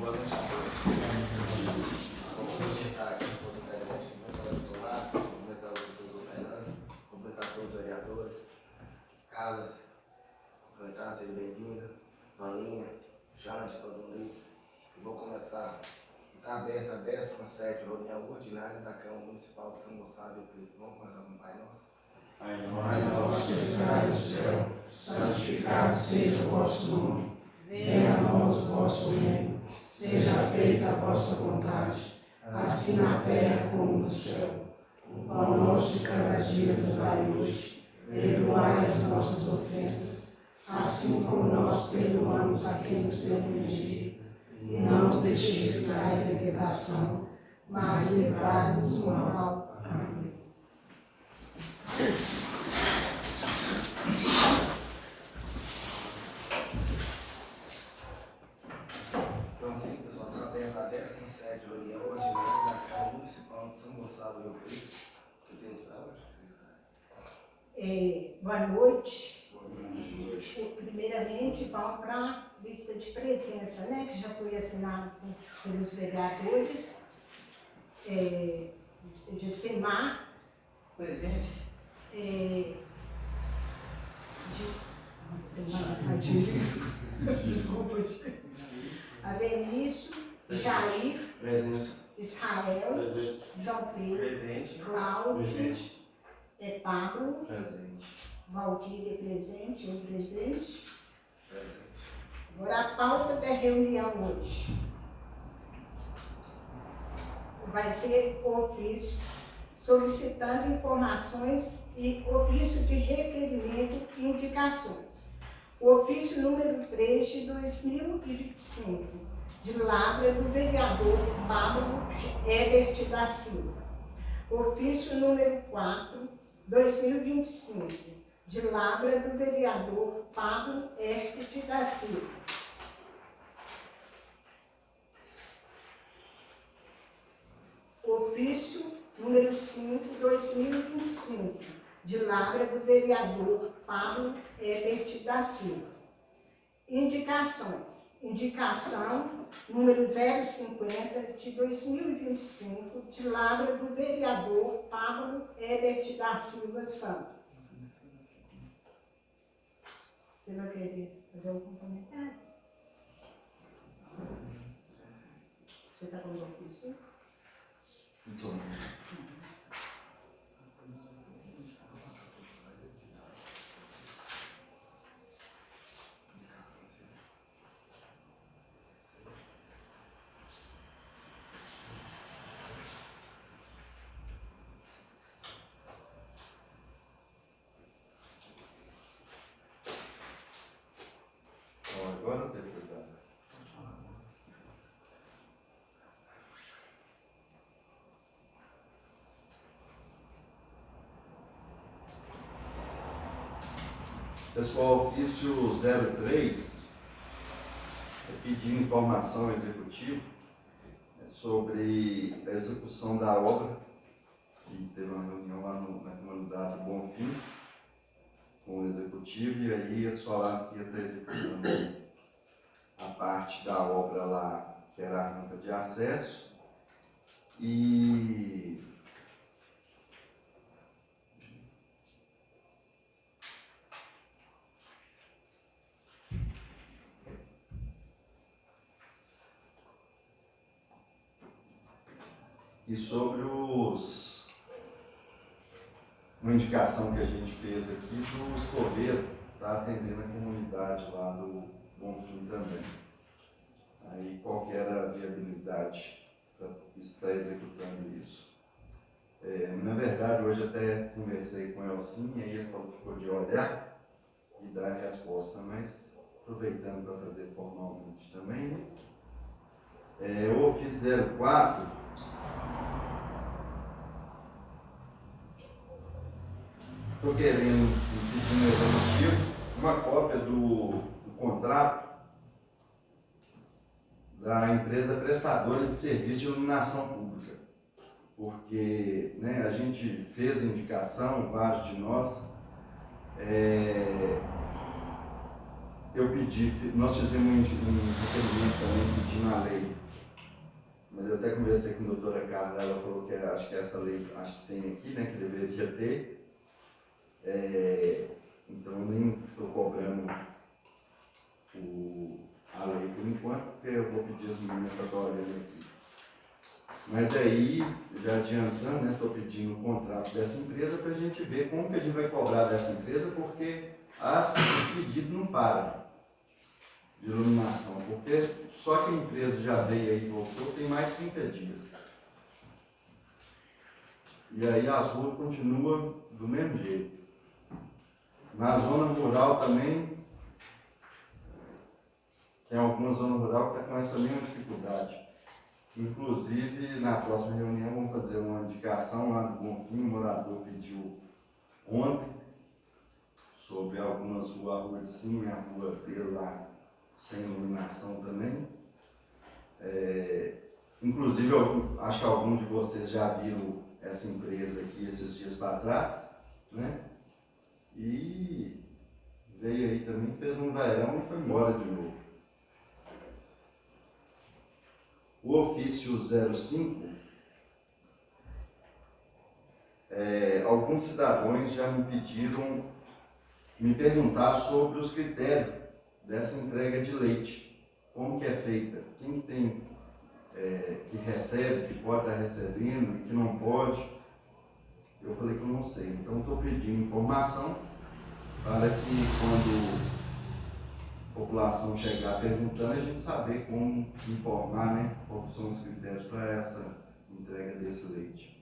Boa noite a todos. Vamos estar aqui todos presentes, cumprimentar o doutor Matos, cumprimentar o doutor Fernando, cumprimentar todos os vereadores, Carlos, cumprimentar, seja bem-vinda, Maninha, Jante, todo mundo aí. E vou começar. Está aberta a 17ª reunião ordinária da Câmara Municipal de São Gonçalo do Rio Preto. Vamos começar com o Pai Nosso. Pai nosso que estais no céu, santificado seja o vosso nome. Venha a nós o vosso reino. Seja feita a vossa vontade, assim na terra como no céu. O pão nosso de cada dia nos dai hoje. Perdoai as nossas ofensas, assim como nós perdoamos a quem nos tem ofendido. E não nos deixeis cair em tentação, mas livrai-nos do mal. Amém. Então, assim, pessoal, está aberta a 17ª reunião ordinária da Câmara Municipal de São Gonçalo do Rio Preto. O que temos para hoje? Boa noite. Primeiramente, vamos para a lista de presença, né, que já foi assinada pelos vereadores. Gestemar. Presente. Desculpa, gente. Avenício, Jair, Presença. Israel, Presente. João Pedro, Presente. Cláudio, Presente. Pablo, Presente. Valquíria presente, eu presente. Presente. Agora a pauta da reunião hoje vai ser ofício solicitando informações e ofício de requerimento e indicações. O ofício número 3 de 2025, de Lavra do vereador Pablo Herbert da Silva. Ofício número 4, 2025, de Lavra do vereador Pablo Herbert da Silva. Ofício número 5, 2025, de Lavra do vereador Pablo Herbert da Silva. Indicações. Indicação número 050, de 2025, de Lavra do vereador Pablo Herbert da Silva Santos. Você vai querer fazer algum comentário? Você está com o ofício? Muito bom. Agora não tem cuidado. Pessoal, ofício 03 é pedir informação executiva sobre a execução da obra, que teve uma reunião lá na comunidade Bonfim com o executivo, e aí eles falaram que ia estar executando a parte da obra lá, que era a rampa de acesso, e sobre uma indicação que a gente fez aqui do escoveiro, está atendendo a comunidade lá do Bonfim também. Aí qual que era a viabilidade para estar executando isso? Na verdade, hoje até conversei com o Elcinho, e aí ele falou que ficou de olhar e dar a resposta, mas aproveitando para fazer formalmente também, né? O ofício 04, estou querendo pedir no executivo uma cópia do contrato da empresa prestadora de serviço de iluminação pública, porque, né, a gente fez indicação, vários de nós, eu pedi, nós fizemos um requerimento também pedindo a lei mas eu até conversei com a doutora Carla, ela falou que acho que essa lei, acho que tem aqui, né, que deveria ter. Então eu nem estou cobrando a lei por enquanto, porque eu vou pedir as meninas para estar olhando aqui. Mas aí, já adiantando, né, estou pedindo o contrato dessa empresa para a gente ver como que a gente vai cobrar dessa empresa, porque os pedidos não param de iluminação, porque só que a empresa já veio aí e voltou, tem mais de 30 dias. E aí as ruas continuam do mesmo jeito. Na zona rural também, tem alguma zona rural que está com essa mesma dificuldade. Inclusive, na próxima reunião, vamos fazer uma indicação lá do Bonfim, o morador pediu ontem, sobre algumas ruas, a rua de cima e a rua dele lá, sem iluminação também. Inclusive, eu acho que alguns de vocês já viram essa empresa aqui esses dias para trás, né? E veio aí também, fez um verão e foi embora de novo. O ofício 05, alguns cidadãos já me perguntaram sobre os critérios dessa entrega de leite. Como que é feita? Quem tem, que recebe, que pode estar recebendo e que não pode? Eu falei que eu não sei. Então estou pedindo informação para que quando a população chegar perguntando, a gente saber como informar, né, quais são os critérios para essa entrega desse leite.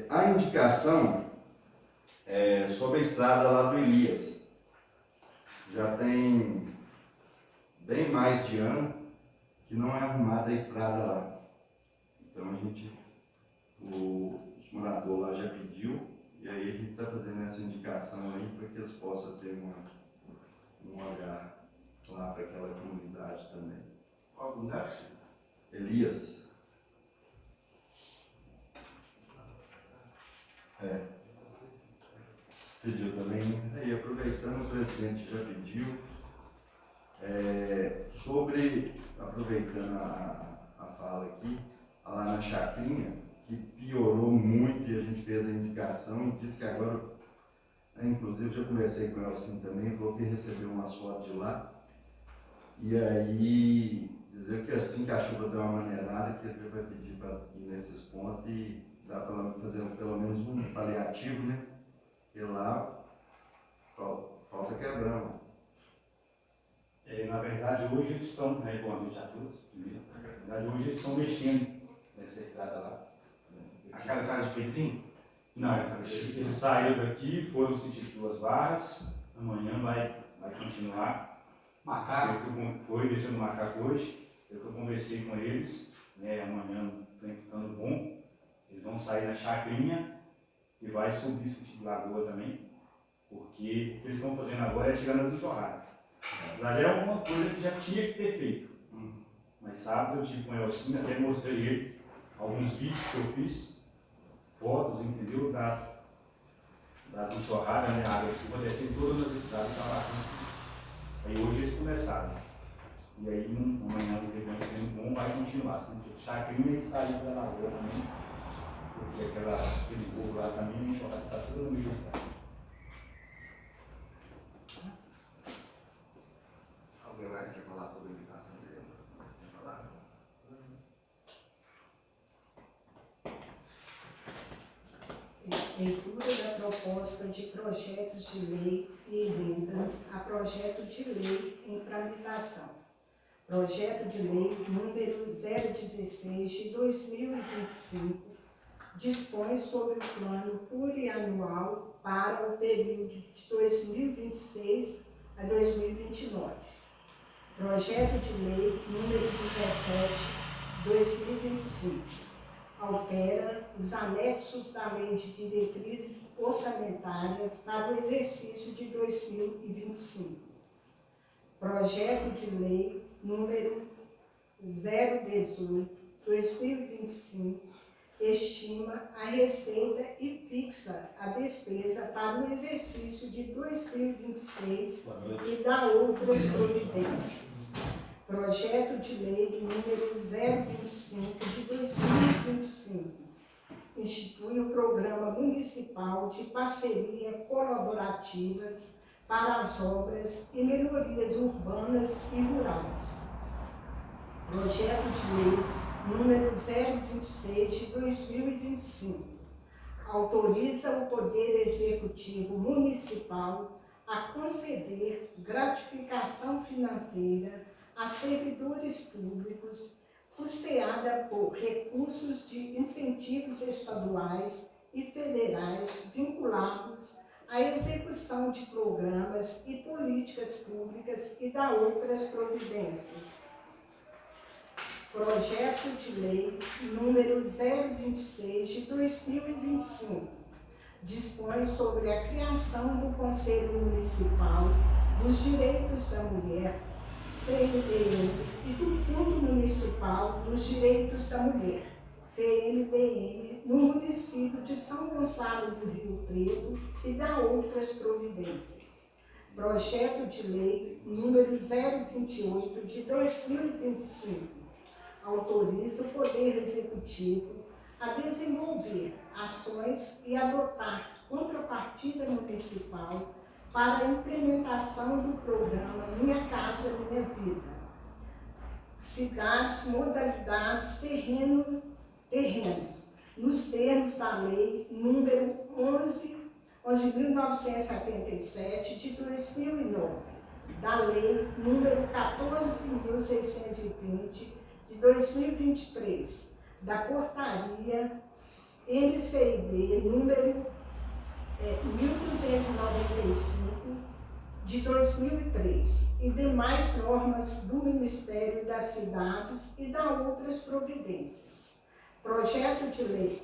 A indicação sobre a estrada lá do Elias. Já tem bem mais de ano que não é arrumada a estrada lá. Então o morador lá já pediu, e aí a gente está fazendo essa indicação aí para que eles possam ter um olhar lá para aquela comunidade também. Qual comunidade? Elias. Pediu também. Aí, aproveitando, o presidente já pediu. Aproveitando a fala aqui, lá na Chacrinha, que piorou muito e a gente fez a indicação e disse que agora, inclusive já conversei com o Elcinho também, falou que recebeu umas fotos de lá. E aí, dizer que assim que a chuva der uma maneirada, que ele vai pedir para ir nesses pontos e dá para fazer pelo menos um paliativo, né? Porque lá falta quebrando. Na verdade, hoje eles estão, boa noite a todos, na verdade, hoje eles estão mexendo nessa estrada lá. Aquela estrada de Pedrinho? Não, eles saíram daqui, foram sentir 2 barras, amanhã vai continuar. Macaco? Foi descendo o Macaco hoje, eu conversei com eles, amanhã tem ficando bom, eles vão sair na Chacrinha e vai subir o sentido Lagoa também, porque o que eles estão fazendo agora é tirando as enxurradas. Na verdade, é alguma coisa que já tinha que ter feito. Mas sábado eu tive com o Elcinho, até mostrei ele alguns vídeos que eu fiz, fotos, entendeu? Das enxurradas, né? A água chuva descendo todas as estradas e estava bacana. Aí hoje eles começaram. E aí amanhã o rebanho sendo bom vai continuar. Se não tiver Chacrinha e sair da lagoa também, porque aquele povo lá também, a enxurrada está toda no meio da estrada. Alguém mais quer falar sobre a indicação dele? Quer falar? Leitura da proposta de projetos de lei e emendas a projeto de lei em tramitação. Projeto de lei número 016 de 2025 dispõe sobre o plano plurianual para o período de 2026 a 2029. Projeto de lei número 17 de 2025 altera os anexos da Lei de Diretrizes Orçamentárias para o exercício de 2025. Projeto de Lei número 018/2025 estima a receita e fixa a despesa para o exercício de 2026 e dá outras providências. Projeto de Lei número 025 de 2025 institui o Programa Municipal de Parceria Colaborativas para as Obras e Melhorias Urbanas e Rurais. Projeto de Lei número 026 de 2025 autoriza o Poder Executivo Municipal a conceder gratificação financeira a servidores públicos custeada por recursos de incentivos estaduais e federais vinculados à execução de programas e políticas públicas e da outras providências. Projeto de Lei número 026 de 2025 dispõe sobre a criação do Conselho Municipal dos Direitos da Mulher, CNDM, e do Fundo Municipal dos Direitos da Mulher, FNDM, no município de São Gonçalo do Rio Preto e da outras providências. Projeto de Lei número 028 de 2025 autoriza o Poder Executivo a desenvolver ações e adotar contrapartida municipal para a implementação do programa Minha Casa Minha Vida. Cidades, modalidades, terrenos, nos termos da Lei número 11.977 de 2009, da Lei número 14.620 de 2023, da Portaria MCID número 1295 de 2003 e demais normas do Ministério das Cidades e da outras providências. Projeto de lei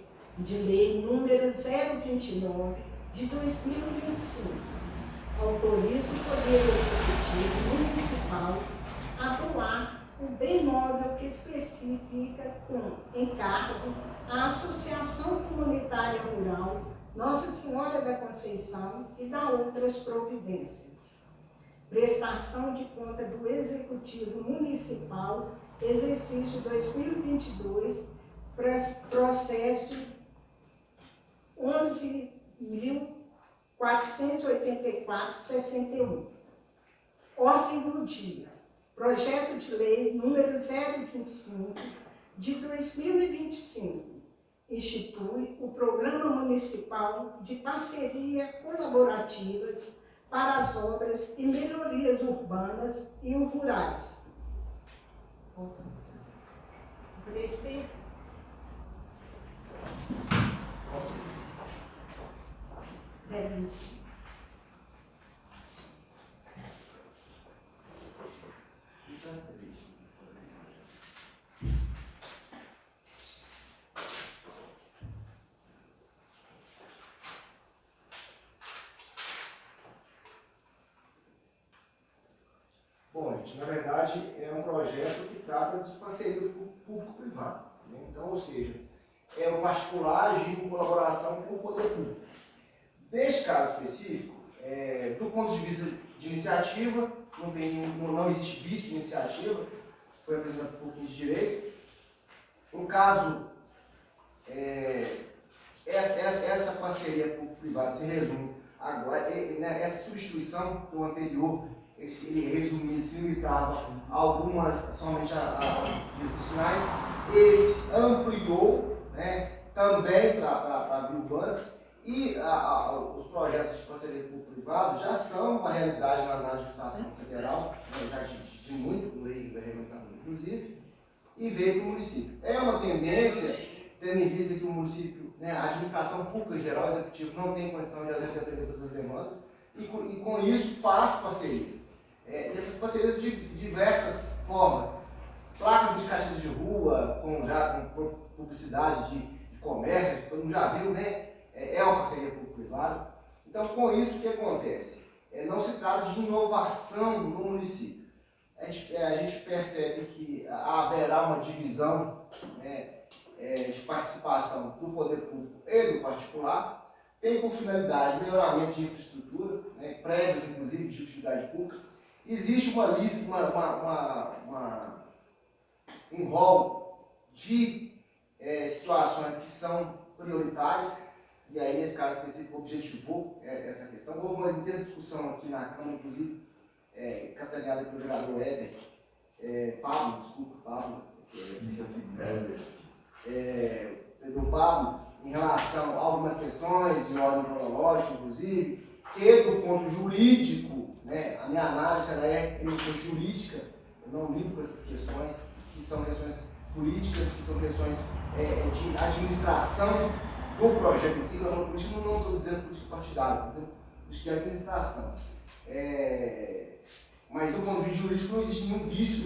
número 029 de 2025 autoriza o Poder Executivo Municipal a doar o bem móvel que especifica com encargo a Associação Comunitária Rural Nossa Senhora da Conceição e da outras providências. Prestação de conta do Executivo Municipal, exercício 2022, processo 11.484/61. Ordem do dia. Projeto de Lei número 025 de 2025 institui o Programa Municipal de Parceria Colaborativas para as Obras e Melhorias Urbanas e Rurais. Oferecer. Bom, gente, na verdade é um projeto que trata de parceria público-privado, né? Então, ou seja, é o particular agir em colaboração com o poder público. Neste caso específico, do ponto de vista de iniciativa, não existe vício de iniciativa, foi apresentado por quem de direito. No caso, essa parceria público-privada se resume agora, essa substituição do anterior, ele se limitava a algumas, somente a vias finais. Esse ampliou, né, também para a via urbana, e os projetos de parceria público-privado já são uma realidade na administração federal, né, já de muito, no Rio regulamentado inclusive, e veio para o município. É uma tendência, tendo em vista que o município, né, a administração pública em geral, o executivo, não tem condição de atender todas as demandas, e com isso faz parcerias. E essas parcerias de diversas formas, placas indicativas de rua, com publicidade de comércio, que todo mundo já viu, né? É uma parceria público-privada. Então, com isso, o que acontece? Não se trata de inovação no município. A gente percebe que haverá uma divisão, né, de participação do poder público e do particular, tem como finalidade melhoramento de infraestrutura, né, prédios, inclusive, de utilidade pública, existe uma lista, um rol de situações que são prioritárias, e aí nesse caso específico objetivou essa questão. Houve uma intensa discussão aqui na Câmara, inclusive, capitaneada pelo vereador Pablo, Pedro Pablo, em relação a algumas questões de ordem cronológica, inclusive, que do ponto jurídico, né, a minha análise ela é jurídica, eu não lido com essas questões, que são questões políticas, que são questões de administração do projeto em si. Eu não estou dizendo política partidária, estou dizendo política de administração. Mas do ponto de vista jurídico não existe nenhum vício,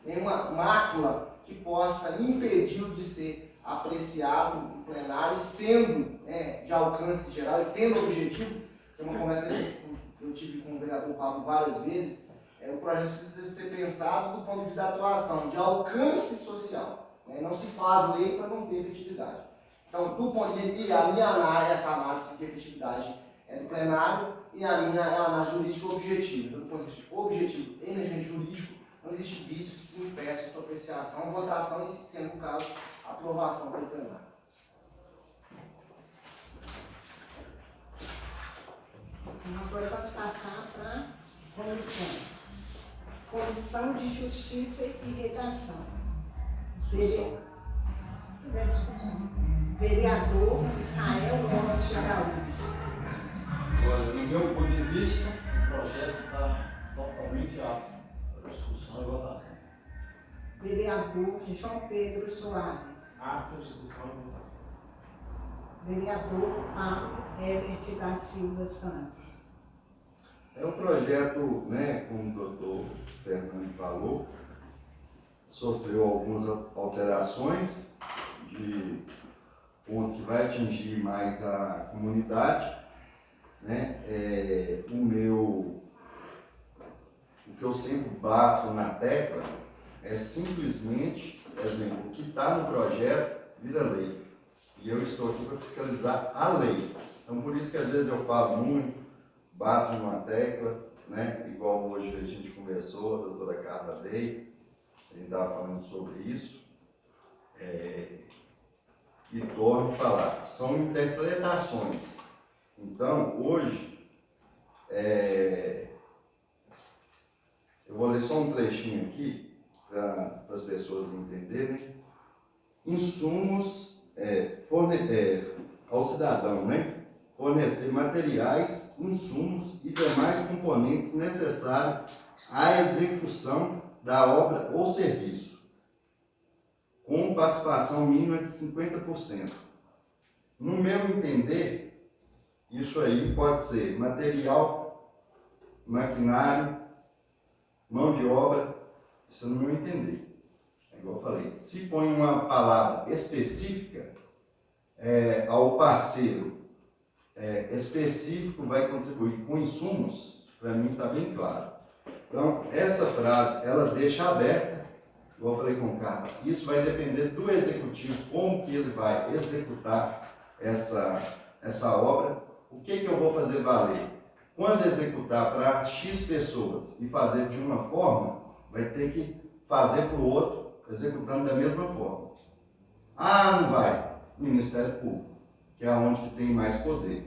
nenhuma mácula que possa impedi-lo de ser apreciado no plenário, sendo de alcance geral e tendo objetivo. Tem uma conversa que eu tive com o vereador Pablo várias vezes, o projeto precisa ser pensado do ponto de vista da atuação, de alcance social. Não se faz lei para não ter efetividade. Então, do ponto de vista, a minha análise, essa análise de efetividade é do plenário, e a minha é a análise jurídica objetiva. Então, do ponto de vista objetivo e emergente jurídico, não existe vícios que impeçam a sua apreciação, votação e, sendo o caso, aprovação pelo plenário. Agora vamos passar para comissões. Comissão de Justiça e Redação. Vereador Israel Lopes de Araújo. Olha, no meu ponto de vista, o projeto está totalmente apto para discussão e votação. Vereador João Pedro Soares. Apto a discussão e votação. Vereador Pablo Herbert da Silva Santos. É um projeto, como o doutor Fernando falou, sofreu algumas alterações de ponto que vai atingir mais a comunidade. O que eu sempre bato na tecla é simplesmente, exemplo, o que está no projeto vira lei. E eu estou aqui para fiscalizar a lei. Então, por isso que às vezes eu falo muito, bato numa tecla, igual hoje a gente conversou, a doutora Carla veio, a gente estava falando sobre isso, e torno a falar, são interpretações. Então, hoje, eu vou ler só um trechinho aqui, para as pessoas entenderem. Insumos ao cidadão, fornecer materiais, insumos e demais componentes necessários à execução da obra ou serviço, com participação mínima de 50%. No meu entender, isso aí pode ser material, maquinário, mão de obra, isso no meu entender. É igual eu falei, se põe uma palavra específica, ao parceiro específico vai contribuir com insumos, para mim está bem claro. Então, essa frase, ela deixa aberta, igual eu falei com o Carlos, isso vai depender do executivo, como que ele vai executar essa obra, o que eu vou fazer valer. Quando executar para X pessoas e fazer de uma forma, vai ter que fazer para o outro, executando da mesma forma. Não vai. Ministério Público, que é onde que tem mais poder.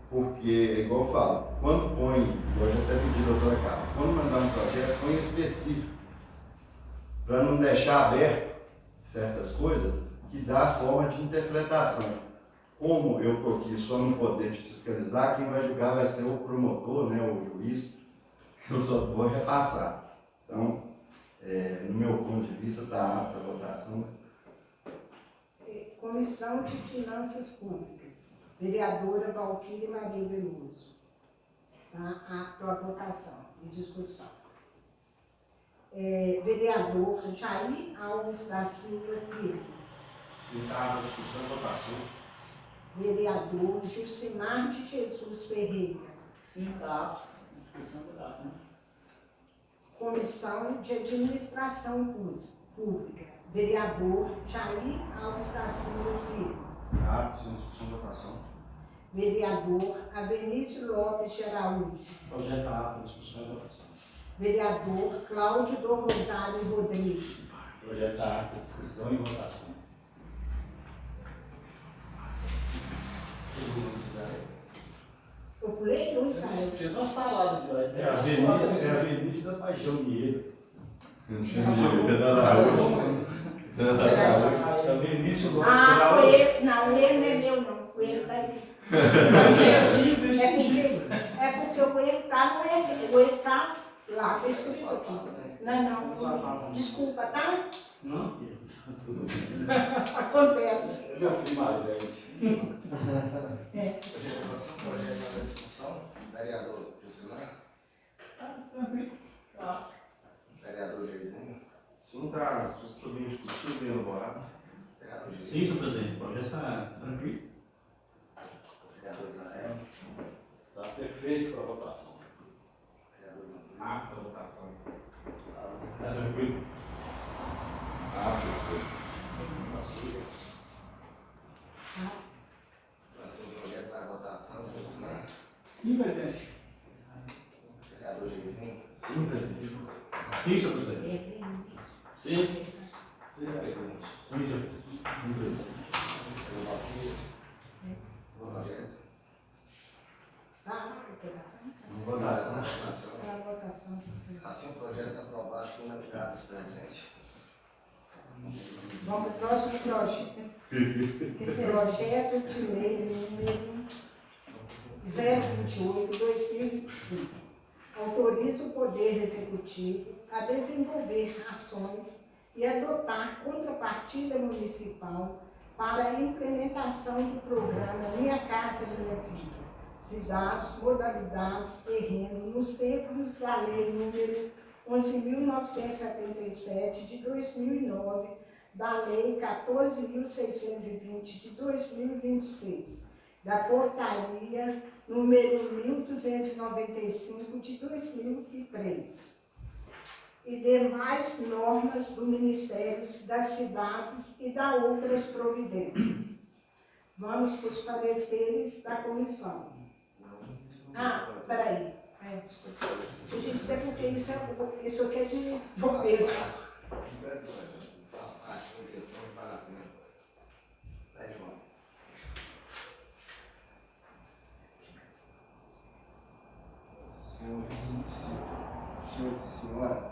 Porque, igual eu falo, quando põe, igual eu já até pedi a doutora Carla, quando mandar um projeto, põe específico, para não deixar aberto certas coisas que dá forma de interpretação. Como eu estou aqui só no poder de fiscalizar, quem vai julgar vai ser o promotor, o juiz, eu só vou repassar. Então, no meu ponto de vista, está apta a votação. Comissão de Finanças Públicas. Vereadora Valquíria Maria Veloso. Está apto a votação e discussão. Vereador Jair Alves da Silva Filho. Se está apto a discussão e votação. Vereador Jucimar de Jesus Ferreira. Sim, está apto a discussão e votação. Comissão de Administração Pública. Vereador Jair Alves da Silva Filho. Apto, sem discussão e votação. Vereador Abenício Lopes de Araújo. Projeto apto, discussão e votação. Vereador Cláudio do Rosário Rodrigues. Projeto apto, discussão e votação. Eu pulei dois, Israel. Fez uma salada de É a Vinícius da Paixão Guerreiro. É o Vinícius Lopes de Ah, Araújo. foi ele. Não, ele não é meu, não. O erro está aí. É porque o erro está no erro. O erro está lá. Deixa eu ver aqui. Não. Desculpa, tá? Não? Acontece. Meu filho mais velho. Você passou um projeto na discussão, vereador Josimar, vereador Jairzinho, Sim, tá. Estou bem discutido, bem elaborado. vereador Sim, Jairzinho, senhor presidente. O projeto está tranquilo. vereador Israel, Está perfeito para a votação. vereador Manduí, Apto a votação. Aldo, Está tranquilo? Basília. Passou o projeto para votação, Josimar, Sim, presidente. vereador Jairzinho, Sim, presidente. Sim, senhor presidente. Sim. presidente, Sim, senhor. Sim, presidente. vereador Valquíria, projeto, Tá? votação, É a votação. assim o projeto é aprovado por unanimidade presente. Vamos para o próximo projeto. Projeto de lei número 028/2025. Autoriza o Poder Executivo a desenvolver ações e adotar contrapartida municipal para a implementação do programa Minha Casa Minha Vida. Cidades, modalidades, terreno, nos termos da Lei número 11.977 de 2009, da Lei 14.620 de 2026, da Portaria número 1.295 de 2003 e demais normas do Ministério das Cidades e da outras providências. Vamos para os pareceres da comissão. Ah, peraí. Deixa eu dizer porque isso aqui é de bombeiro. Faz parte da intenção de vale a pena. Vai, João. Senhores e senhoras,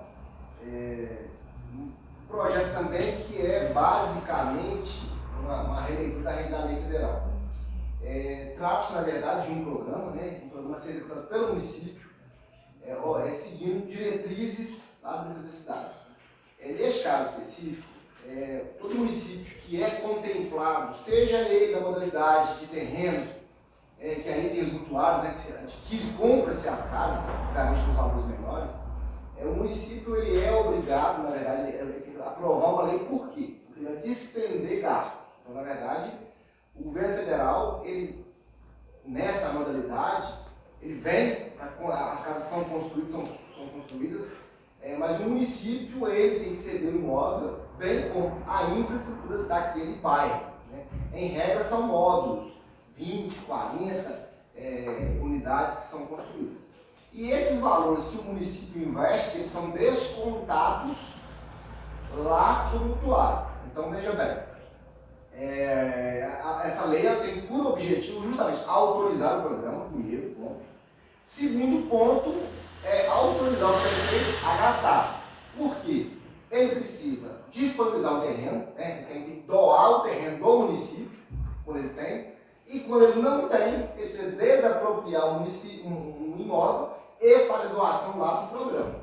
um projeto também que é basicamente uma releitura da Rede da Lei Federal. Trata-se, na verdade, de um programa a ser executado pelo município, seguindo diretrizes lá das cidades. Neste caso específico, todo município que é contemplado, seja ele na modalidade de terrenos, que aí tem os mutuários, que adquire, compra-se as casas, obviamente com valores menores, o município ele é obrigado, na verdade, a aprovar uma lei. Por quê? Porque ele vai despender gastos. Então, na verdade, o governo federal, ele, nessa modalidade, ele vem, as casas são construídas, mas o município ele tem que ceder o imóvel, bem como a infraestrutura daquele bairro. Em regra, são módulos, 20, 40 unidades que são construídas. E esses valores que o município investe, eles são descontados lá do mutuário. Então, veja bem, essa lei ela tem por objetivo justamente autorizar o programa, primeiro ponto. Segundo ponto, autorizar o prefeito a gastar. Por quê? Ele precisa disponibilizar o terreno, ele tem que doar o terreno do município, quando ele tem, e quando ele não tem, ele precisa desapropriar um imóvel e fazer doação lá do programa.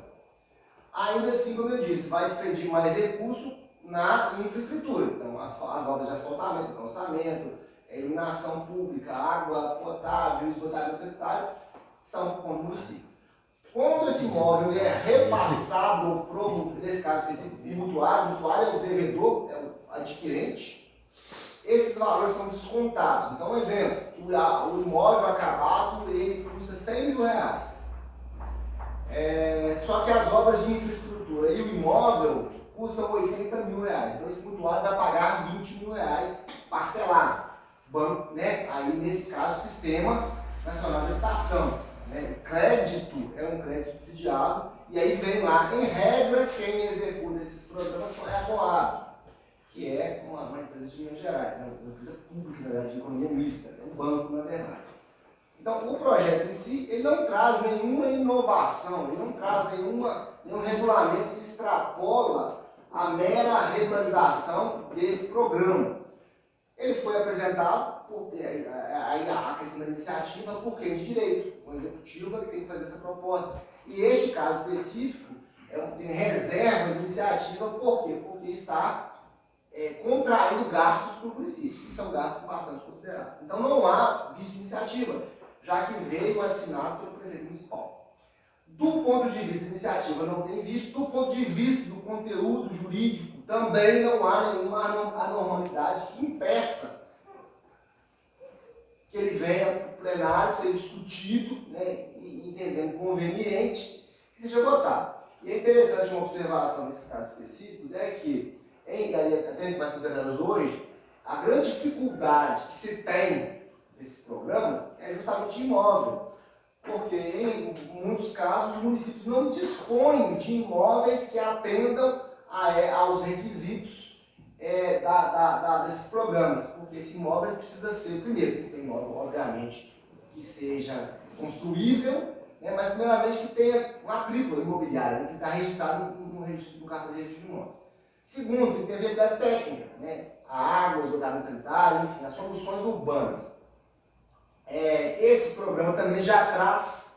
Ainda assim, como eu disse, vai expedir mais recursos na infraestrutura. Então, as obras de asfaltamento, calçamento, iluminação pública, água potável, esgotamento sanitário, são com o município. Quando esse imóvel é repassado para, nesse caso específico, o mutuário é o devedor, é o adquirente, esses valores são descontados. Então, um exemplo, o imóvel acabado ele custa R$100 mil. Só que as obras de infraestrutura e o imóvel custam R$80 mil. Então, esse mutuário vai pagar R$20 mil parcelado. Banco, aí nesse caso, o Sistema Nacional de Habitação. Né? Crédito é um crédito subsidiado, e aí vem lá, em regra, quem executa esses programas é a Coab, que é uma empresa de Minas Gerais, né? Uma empresa pública, na verdade, de economia mista, é um banco, na verdade. Então, o projeto em si, ele não traz nenhuma inovação, ele não traz nenhum regulamento que extrapola a mera regularização desse programa. Ele foi apresentado, aí a questão da iniciativa, por quem de direito? O executivo tem que fazer essa proposta. E este caso específico tem reserva de iniciativa, por quê? Porque está contraindo gastos para o município, e são gastos bastante considerados. Então não há visto de iniciativa, já que veio assinado pelo prefeito municipal. Do ponto de vista da iniciativa, não tem visto. Do ponto de vista do conteúdo jurídico, também não há nenhuma anormalidade que impeça que ele venha para o plenário, ser discutido, né, e entendendo conveniente, que seja votado. E é interessante uma observação nesses casos específicos, é que, até com as considerações hoje, a grande dificuldade que se tem nesses programas é justamente imóvel. Porque, em muitos casos, os municípios não dispõem de imóveis que atendam aos requisitos desses programas. Porque esse imóvel precisa ser, primeiro, tem que ser imóvel, obviamente, que seja construível, né, mas, primeiramente, que tenha uma matrícula imobiliária, né, que está registrado no cartão de registro de imóveis. Segundo, tem que ter viabilidade técnica, né, a água, o esgotamento sanitário, enfim, as soluções urbanas. Esse programa também já traz,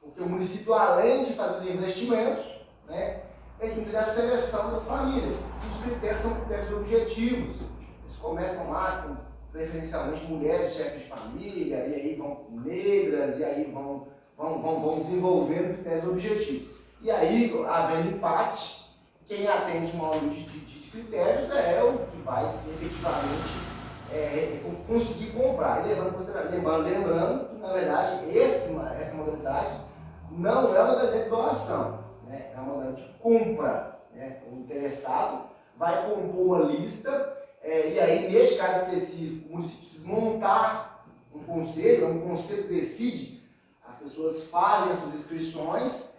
porque o município, além de fazer os investimentos, né, tem que fazer a seleção das famílias. E os critérios são critérios objetivos. Eles começam lá com, preferencialmente, mulheres chefes de família, e aí vão negras, e aí vão desenvolvendo critérios objetivos. E aí, havendo empate, quem atende uma ordem de critérios é o que vai efetivamente conseguir comprar. E lembrando que, na verdade, essa modalidade não é uma modalidade de doação, né? É uma modalidade de compra. Né? O interessado vai compor uma lista, e aí, neste caso específico, o município precisa montar um conselho decide, as pessoas fazem as suas inscrições,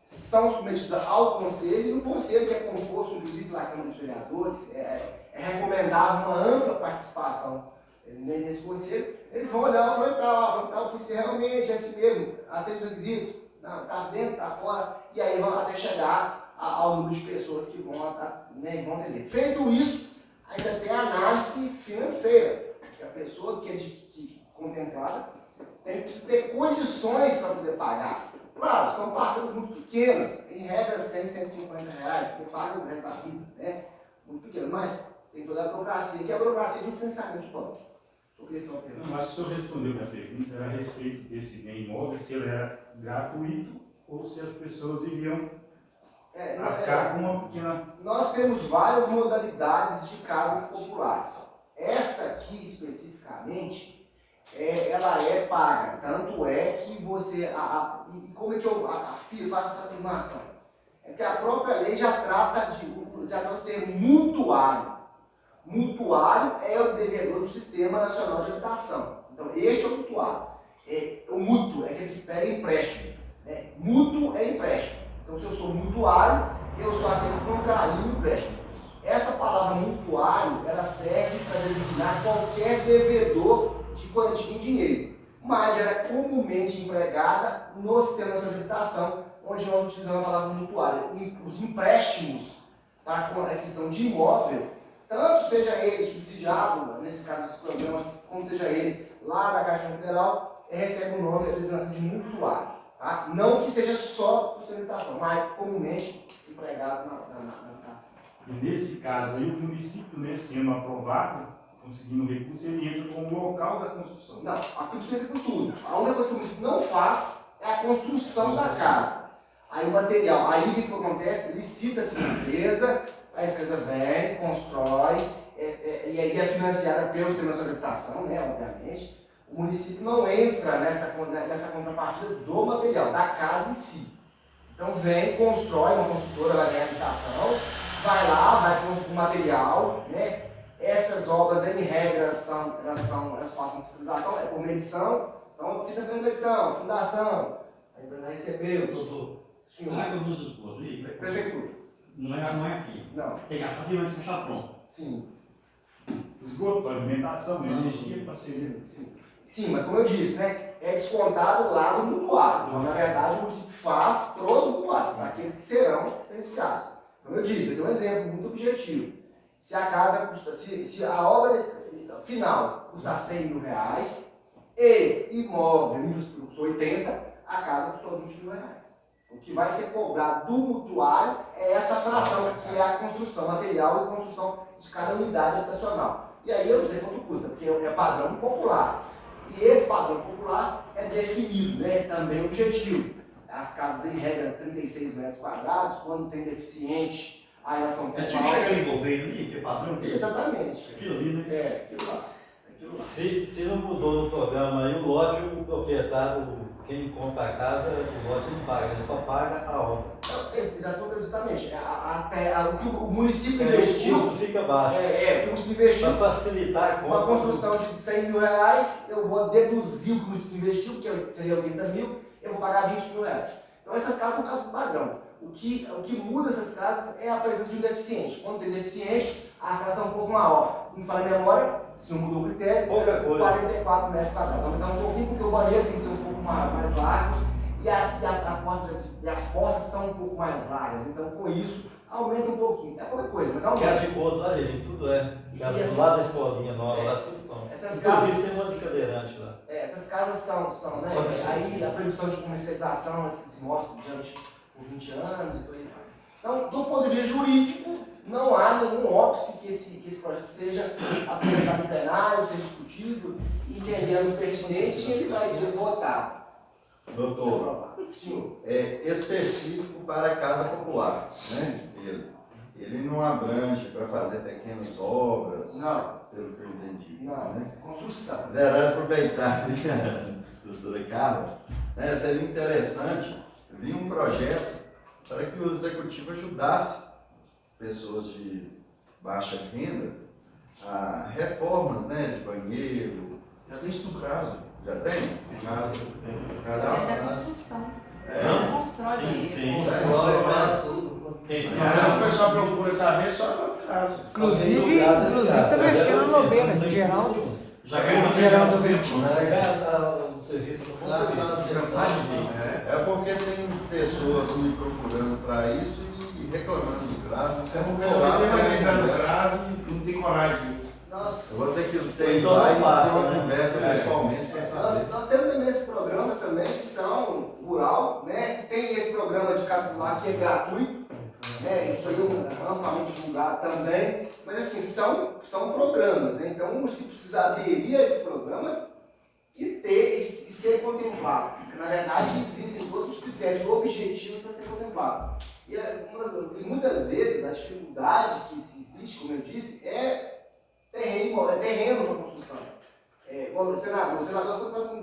são submetidas ao conselho, e o conselho, que é composto, inclusive, pela Câmara dos Vereadores, é recomendável uma ampla participação nesse conselho. Eles vão olhar e falar, tal, se realmente é assim mesmo, atende os requisitos, está dentro, está fora, e aí vão até chegar ao número de pessoas que vão atender. Feito isso, ainda tem a análise financeira, que a pessoa que é contemplada tem que ter condições para poder pagar. Claro, são parcelas muito pequenas, em regra 100, 150 reais, porque paga o resto da vida, né? Muito pequeno, mas tem toda a burocracia, que é a burocracia de um financiamento de banco. Não, acho que o senhor respondeu minha pergunta a respeito desse bem imóvel, se ele era gratuito ou se as pessoas iriam arcar com uma pequena... Nós temos várias modalidades de casas populares. Essa aqui, especificamente, ela é paga. Tanto é que você... E como é que eu faço essa afirmação? É que a própria lei já trata do termo mutuário. Mutuário é o devedor do Sistema Nacional de Habitação. Então, este é o mutuário. O mútuo é aquele que pega empréstimo. Né? Mútuo é empréstimo. Então, se eu sou mutuário, eu sou aquele que contraiu o empréstimo. Essa palavra mutuário, ela serve para designar qualquer devedor de quantia em dinheiro. Mas ela é comumente empregada no Sistema Nacional de Habitação, onde nós utilizamos a palavra mutuário. Os empréstimos para a aquisição de imóvel, tanto seja ele subsidiado, nesse caso dos programas, como seja ele lá da Caixa Federal, recebe o nome, a designação de mutuário. Tá? Não que seja só para habitação, mas comumente empregado na habitação. E nesse caso aí, o município, né, sendo aprovado, conseguindo recurso, ele entra como local da construção. Não, aqui precisa com tudo. A única coisa que o município não faz é a construção da casa. Aí o material, aí o que acontece? Licita-se uma empresa, a empresa vem, constrói, e aí é financiada pelo Sistema Nacional de Habitação, né, obviamente. O município não entra nessa contrapartida do material, da casa em si. Então vem, constrói, uma construtora vai ganhar a licitação, vai lá, vai construir o material, né? Essas obras, em regra, são elas passam por fiscalização, é por medição. Então, eu fiz a primeira medição, fundação, a empresa recebeu. Doutor, Senhor, água dos esgotos, aí, prefeitura. não é aqui. Não, Tem a partir do deixar pronto. sim. Esgoto, alimentação, energia, parceria. Sim, mas como eu disse, né, é descontado lá do mutuário. Então, na verdade, o município faz para os mutuários, para aqueles que serão beneficiados. Como eu disse, eu dei um exemplo muito objetivo. Se a casa custa, se a obra final custa R$100.000 e imóvel custou 80, a casa custou R$20.000. O que vai ser cobrado do mutuário é essa fração, que é a construção material e construção de cada unidade habitacional. E aí eu não sei quanto custa, porque é padrão popular. E esse padrão popular é definido, né? Também objetivo. As casas em regra 36 metros quadrados, quando tem deficiente, aí elas são É tipo chegar em governo ali, que é padrão dele. Exatamente. Aquilo ali, né? É, aquilo lá. Aquilo lá. Se não mudou no programa aí, o lote, o proprietário, quem compra a casa, o lote não paga, ele só paga a obra. Exatamente. O que o município O investiu, custo fica baixo. o que o município investiu, Para facilitar a uma compra. construção de R$100.000, eu vou deduzir o que o município investiu, que seria 80.000, eu vou pagar R$20.000. Então essas casas são casas padrão. O que muda essas casas é a presença de um deficiente. Quando tem deficiente, as casas são um pouco maiores. Me fala em memória, se não mudou o critério, Pouca coisa. 44 metros quadrados. Aumentar um pouquinho porque o banheiro tem que ser um pouco mais largo e as portas são um pouco mais largas. Então, com isso, aumenta um pouquinho. É pouca coisa, mas aumenta. Casa de cor, lá ali, tudo é. Casa do lado da escolinha nova, lá tudo são. Essas Inclusive casas- tem um monte de cadeirante lá. Essas casas são, né? Pode ser. Aí a proibição de comercialização, esses imóveis diante por 20 anos e por aí vai. Então, do ponto de vista jurídico, não há nenhum óbice que esse projeto seja apresentado no plenário, seja discutido, e entendendo pertinente, ele vai ser votado. Doutor, Aprovado. Senhor. é específico para a casa popular, né? Ele não abrange para fazer pequenas obras, Não, pelo que eu entendi. não. Né? Construção. Na verdade, aproveitar, doutora Carla, né, seria interessante vir um projeto para que o executivo ajudasse pessoas de baixa renda a reformas, né, de banheiro. Já tem isso no caso. Já tem? Casa, Mas é construção. Você constrói banheiro. Tem. O pessoal procura saber só no caso. Inclusive tá mexendo no Lobeira, Geraldo. Já ganhou Geraldo no Ventinho. Mas o serviço não É porque tem pessoas me procurando para isso e reclamando do prazo. Você vai entrar no prazo e não tem coragem. Nós, Eu vou ter que ter Então lá não e passa, ter uma né? conversa pessoalmente para saber. nós temos também esses programas também que são rural, né? Tem esse programa de casa popular que é gratuito, né? Isso aí é amplamente divulgado também. Mas assim, são programas, né? Então, o município precisa aderir a esses programas e ser contemplado. Porque, na verdade, existem todos os critérios objetivos para ser contemplado. E muitas vezes a dificuldade que existe, como eu disse, é terreno para construção. O senador foi com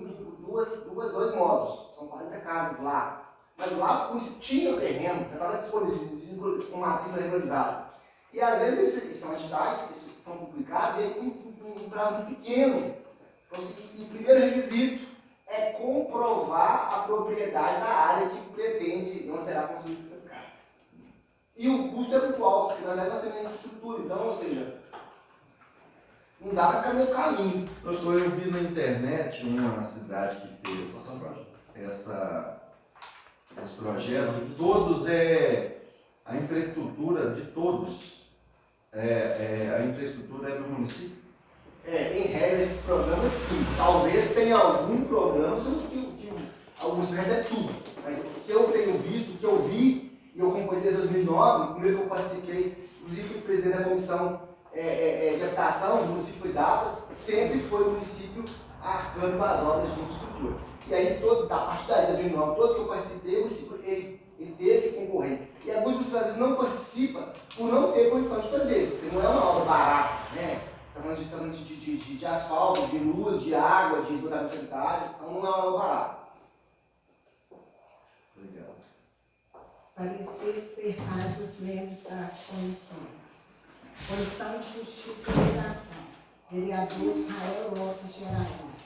dois módulos, são 40 casas lá. Mas lá o município tinha o terreno, já estava disponível com matrícula regularizada. E às vezes esses são editais que são publicados e aí tem um prazo pequeno. Então, o primeiro requisito é comprovar a propriedade da área que pretende, onde será construída essas casas. E o custo é muito alto, porque nós temos infraestrutura, então, ou seja, não dá para ficar no caminho. Doutor, eu vi na internet uma cidade que fez esse projeto, todos a infraestrutura de todos, a infraestrutura é do município? Em regra, esses programas sim. Talvez tenha algum programa que alguns recebem tudo. Mas o que eu tenho visto, o que eu vi, e eu acompanhei desde 2009, o primeiro que eu participei, inclusive fui presidente da comissão de habitação, do município foi Datas, sempre foi o município arcando com as obras de infraestrutura. E aí, da parte da 2009, todos que eu participei, o município ele teve que concorrer. E alguns municípios às vezes não participam por não ter condição de fazer, porque não é uma obra barata, né? Estamos falando de asfalto, de luz, de água, de esgotamento sanitário, então não é uma obra barata. Legal. Pareceres perparos membros das comissões. Comissão de Justiça e Redação. Vereador Israel Lopes de Araújo.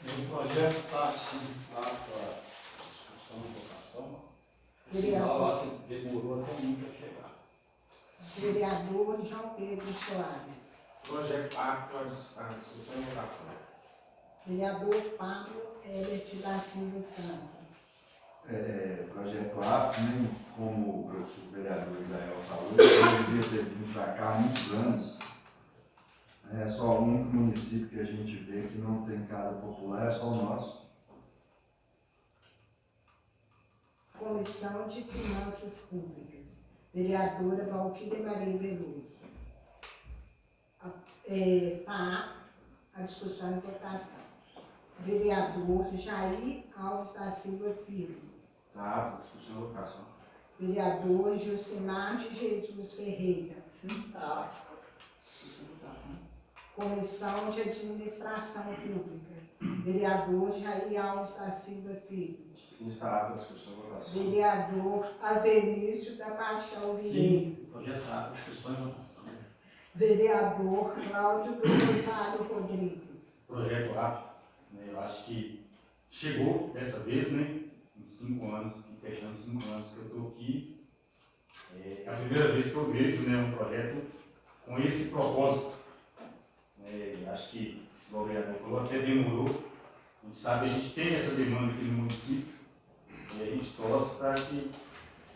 O projeto está assim, lá para discussão e votação. Vereador, Lá que demorou até muito a chegar. Vereador João Pedro Soares. Projeto apto à discussão e votação. Vereador Pablo Herbert da Silva Santos. Projeto apto, né? Como o vereador Israel falou, eu devia ter vindo para cá há muitos anos. É só o único município que a gente vê que não tem casa popular, é só o nosso. Comissão de Finanças Públicas. Vereadora Valquíria Maria Veloso. Está a discussão e votação. Vereador Jair Alves da Silva Filho. Está apto à discussão e votação. Vereador Josimar de Jesus Ferreira. Comissão de Administração Pública. Vereador Jair Alves da Silva Filho. Sim, está apto à discussão e votação. Vereador Avenício da Paixão Vieira. Projeto apto, discussão e votação. Vereador Cláudio do Rosário Rodrigues. Projeto apto, né? Eu acho que chegou dessa vez, né? Em 5 anos, fechando 5 anos que eu estou aqui. É a primeira vez que eu vejo, né, um projeto com esse propósito. Acho que o vereador falou, até demorou. A gente sabe que a gente tem essa demanda aqui no município e a gente torce para que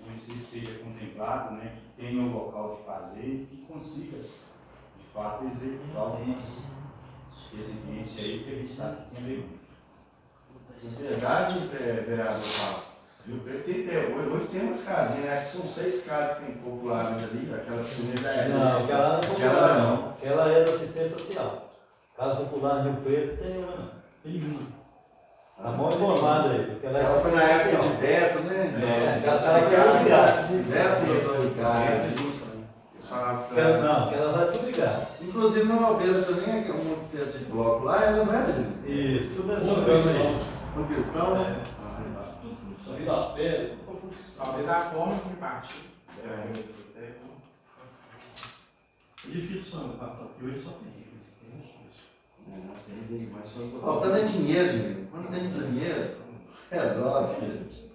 o município seja contemplado, né, que tenha um local de fazer e que consiga, de fato, executar algumas residências aí, que a gente sabe que tem demanda. Na verdade, vereador Paulo, Rio Preto hoje tem umas casinhas, né? Acho que são 6 casas que tem populares ali, aquela primeira. Não, aquela não é popular não. Aquela é da assistência social. Casa popular no Rio Preto tem uma não. Tem uma. Tá mal informado aí, porque ela é Ela foi na época de Beto, né? Ela quer de graça. Beto, doutor Ricardo. Não, que ela vai tudo de graça. Inclusive no Albeira também, que é um pedaço de bloco lá, ela não é de. Isso, tudo é Uma No cristão, né? Só vi das pedras, Talvez a forma que partiu. difícil, porque hoje só tem. Faltando é dinheiro, menino. Quando tem dinheiro, resolve.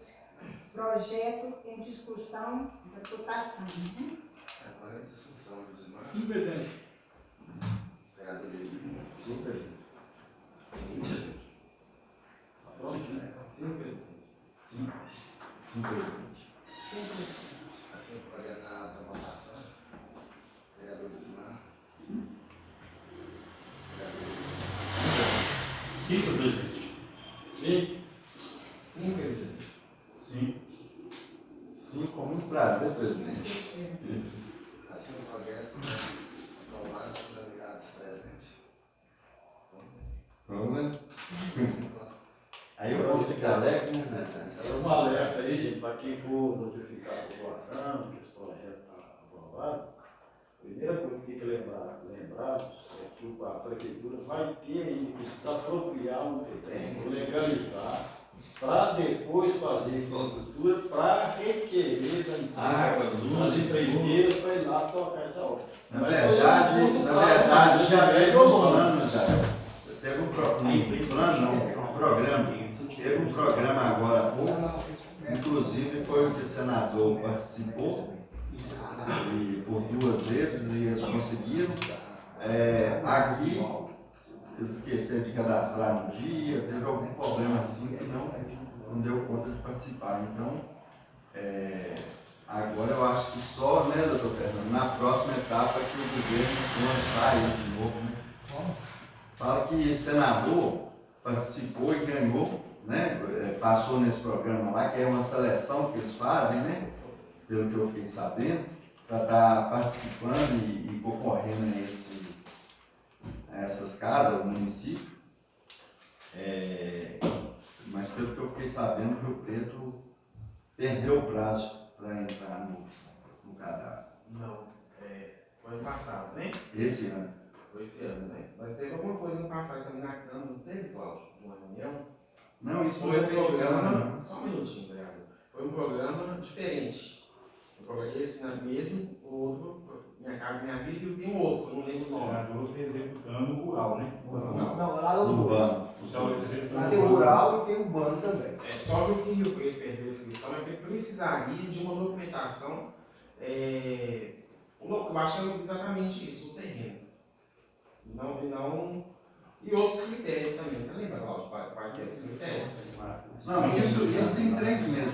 Projeto em discussão e votação. Agora é discussão, Josimar. Sim, presidente. Vereador Elisinho. Sim, presidente. Vinícius. Sim, presidente. Sim, presidente. Assim, o projeto da votação. Vereador Josimar. Vereador Elisinho. Sim, presidente. Sim. Sim, presidente. Sim. Sim, com muito prazer, presidente. Assim, o projeto aprovado por delegados presentes. Vamos, né? Aí eu vou ficar alegre, né? Um alerta aí, gente, para quem for notificar a população que esse projeto está aprovado, a primeira coisa que tem que lembrar é que a prefeitura vai ter ainda que se apropriar um terreno, legalizar, para depois fazer infraestrutura, para requerer Água, luz, as empreiteiras para ir lá tocar essa obra. Na verdade, já teve um plano, já. Teve um programa. Teve um programa agora há pouco, inclusive foi o que o senador participou, e por 2 vezes, e eles conseguiram. Aqui, eles esqueceram de cadastrar no dia, teve algum problema assim que não deu conta de participar. Então, agora eu acho que só, né, doutor Fernando, na próxima etapa que o governo lançar ele de novo, né? Fala que senador participou e ganhou, né? Passou nesse programa lá, que é uma seleção que eles fazem, né? Pelo que eu fiquei sabendo, para estar participando e concorrendo a essas casas, no município. Mas pelo que eu fiquei sabendo, o Rio Preto perdeu o prazo para entrar no cadastro. Não, foi ano passado, né? Esse ano. Foi esse ano, né? Mas teve alguma coisa no passado também na Câmara, não teve, Cláudio? Uma reunião? Não, isso Foi não um é programa, não. só um minutinho, vereador. Foi um programa diferente. Esse não é mesmo, o outro, Minha Casa Minha Vida, e tem um outro, eu não lembro o nome. executando o rural, né? Não, lá é o Urbano. Então, executando Lá tem o rural e tem o urbano também. É, só que o que Rio Preto perdeu a inscrição é que precisaria de uma documentação, baixando exatamente isso, o terreno. E outros critérios também. Você lembra, Cláudio, quais eram os critérios? Não, isso tem 3 meses.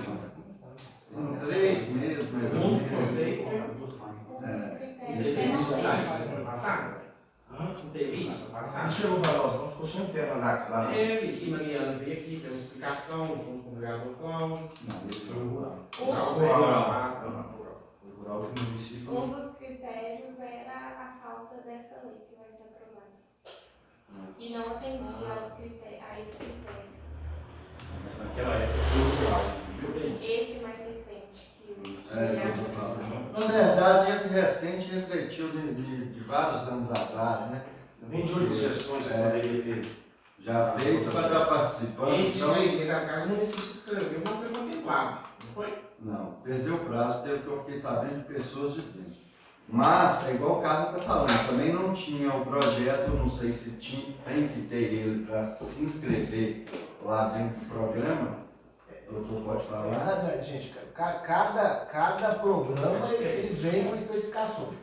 Tem 3 meses, mais ou Um menos. conceito, Critérios isso já foi ano passado? Não teve isso ano Não passado? chegou para nós, não ficou só um tema lá. Teve, que Mariana veio aqui, deu uma explicação junto com o vereador Cláudio. Não, esse foi o rural. O O rural do município. Um dos critérios era a falta dessa lei que vai ser aprovada. E não atendia a esse critério. Mas naquela época foi o rural. Esse mais recente que o É, vereador na verdade, esse recente refletiu de vários anos atrás, né? 28 sessões que poderia ter. Já feito para estar participando. Esse então, 2 meses atrás o município escreveu, não foi contemplado, não foi? Não, perdeu o prazo, pelo que eu fiquei sabendo de pessoas de dentro. Mas, é igual o Carlos está falando, também não tinha o projeto, não sei se tem que ter ele para se inscrever lá dentro do programa. O doutor pode falar? Nada, gente, cada programa ele vem com especificações.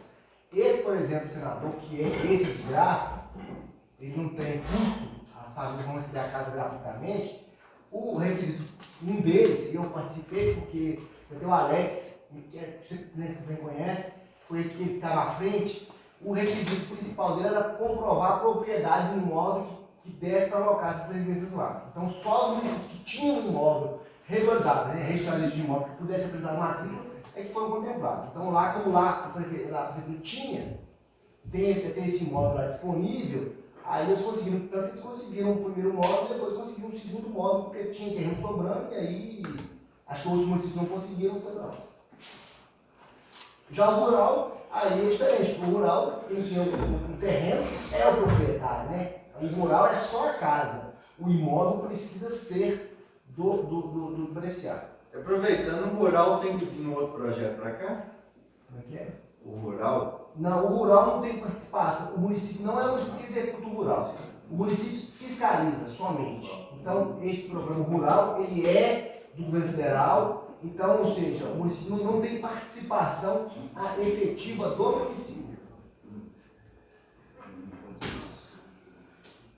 Esse, por exemplo, senador, que é esse de graça, ele não tem custo, as famílias vão receber a casa gratuitamente. O requisito, um deles, eu participei porque eu tenho o Alex, que você bem conhece, foi ele que estava à frente. O requisito principal dele era comprovar a propriedade do imóvel que desse para alocar essas residências lá. Então, só os municípios que tinham um imóvel regularizado, né, registrado de imóvel que pudesse apresentar matrícula, é que foram contemplados. Então, lá, como lá a prefeitura tinha, tem esse imóvel lá disponível, aí eles conseguiram, tanto que eles conseguiram o primeiro móvel e depois conseguiram o segundo móvel, porque tinha terreno sobrando, e aí acho que outros municípios não conseguiram, foi não. Já o rural, aí é diferente, o rural, enfim, o terreno é o proprietário, né? O rural é só a casa, o imóvel precisa ser do beneficiário. Aproveitando, o rural tem que vir um outro projeto para cá? Como é que é? O rural? Não, o rural não tem participação. O município não é o município que executa o rural. O município fiscaliza somente. Então, esse programa rural, ele é do governo federal. Então, ou seja, o município não tem participação efetiva do município.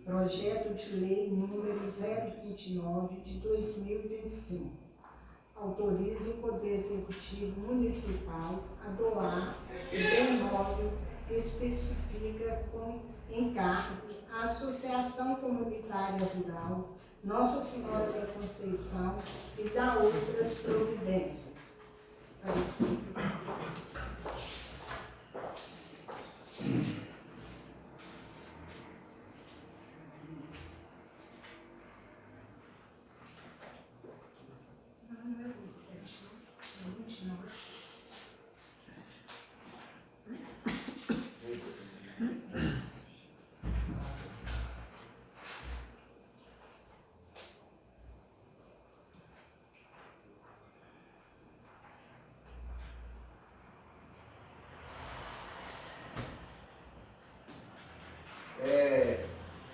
Projeto de Lei número 029 de 2025. Autoriza o Poder Executivo Municipal a doar o bem imóvel que especifica com encargo à Associação Comunitária Rural Nossa Senhora da Conceição e da outras providências.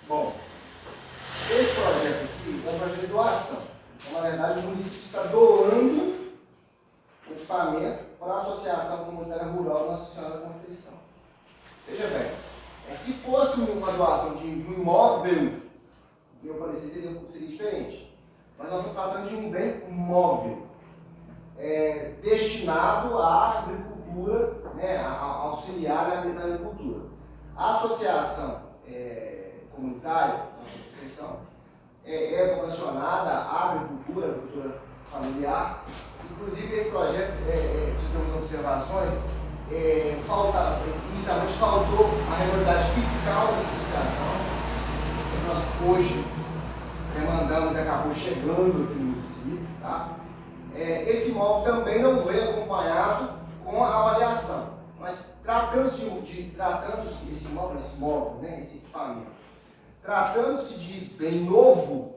Bom, esse projeto aqui é um projeto de doação. Então, na verdade, o município está doando o equipamento para a Associação Comunitária Rural Nossa Senhora da Conceição. Veja bem, se fosse uma doação de um imóvel, meu parecer seria diferente. Mas nós estamos tratando de um bem móvel, destinado à agricultura, né, a auxiliar na agricultura. A associação comunitária, nossa Conceição, é vocacionada à agricultura familiar. Inclusive, esse projeto, fizemos observações, inicialmente faltou a regularidade fiscal da associação, que nós hoje demandamos e acabou chegando aqui no município. Tá? Esse imóvel também não veio acompanhado com a avaliação, mas tratando-se esse imóvel, né, esse equipamento, tratando-se de bem novo,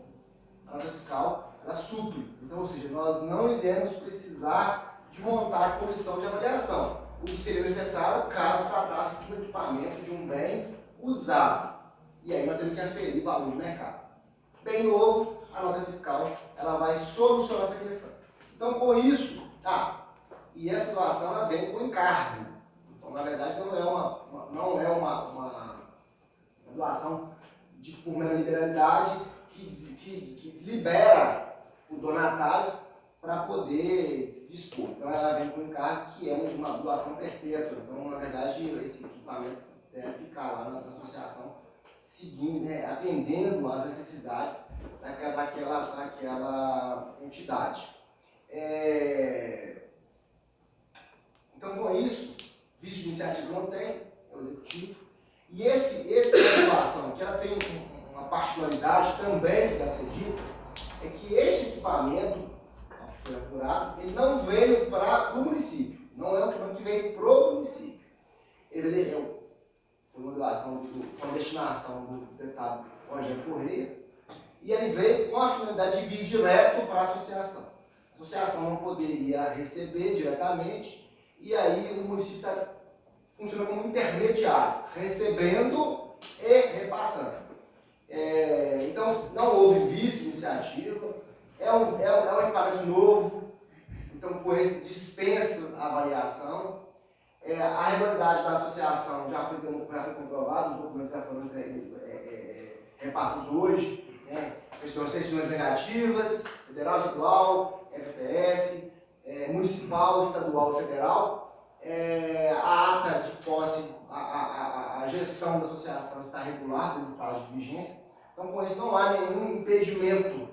a nota fiscal ela supre. Então, ou seja, nós não iremos precisar de montar a comissão de avaliação, o que seria necessário caso tratasse de um equipamento, de um bem usado. E aí nós temos que aferir o valor de mercado. Bem novo, a nota fiscal ela vai solucionar essa questão. Então, com isso, e essa doação ela vem com encargo. Então, na verdade, não é uma doação por mera liberalidade que libera o donatário para poder se dispor. Então, ela vem com encargo, que é uma doação perpétua. Então, na verdade, esse equipamento deve ficar lá na associação, seguindo, né, atendendo às necessidades daquela entidade. Então, com isso, vice de iniciativa não tem, é o executivo. E essa doação, que ela tem uma particularidade também que deve ser dita, é que este equipamento, que foi apurado, ele não veio para o município. Não é um equipamento que veio para o município. Ele foi uma doação, uma destinação do deputado Rogério Correia, e ele veio com a finalidade de vir direto para a associação. A associação não poderia receber diretamente, e aí o município funciona como intermediário, recebendo e repassando. Então, não houve vice-iniciativa, é um equipamento novo, então com esse dispensa a avaliação. A regularidade da associação já foi comprovada, os documentos já foram repassados hoje, né? Certidões negativas, federal, estadual, FPS, municipal, estadual e federal. A ata de posse, a gestão da associação está regular pelo prazo de vigência. Então, com isso, não há nenhum impedimento.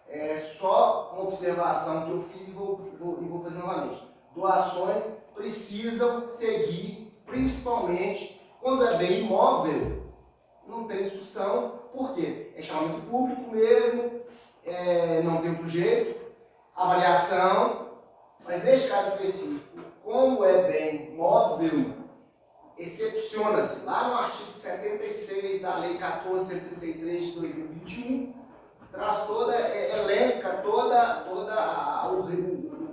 É só uma observação que eu fiz e vou fazer novamente. Doações precisam seguir, principalmente quando é bem imóvel, não tem discussão, por quê? É chamamento público mesmo, não tem outro jeito, avaliação, mas neste caso específico, como é bem móvel, excepciona-se lá no artigo 76 da Lei 1433 de 2021, traz elenca o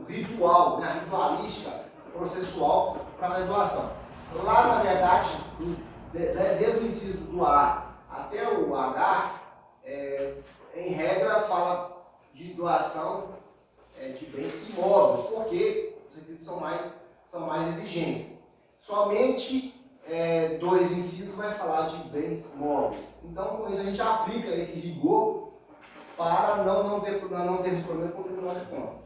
ritual, né, a ritualística processual para a doação. Lá, na verdade, desde o inciso do A até o H, em regra, fala de doação de bens imóveis, porque os requisitos são mais exigentes. Somente dois incisos vai falar de bens móveis. Então, com isso, a gente aplica esse rigor para não ter problema com o Tribunal de Contas.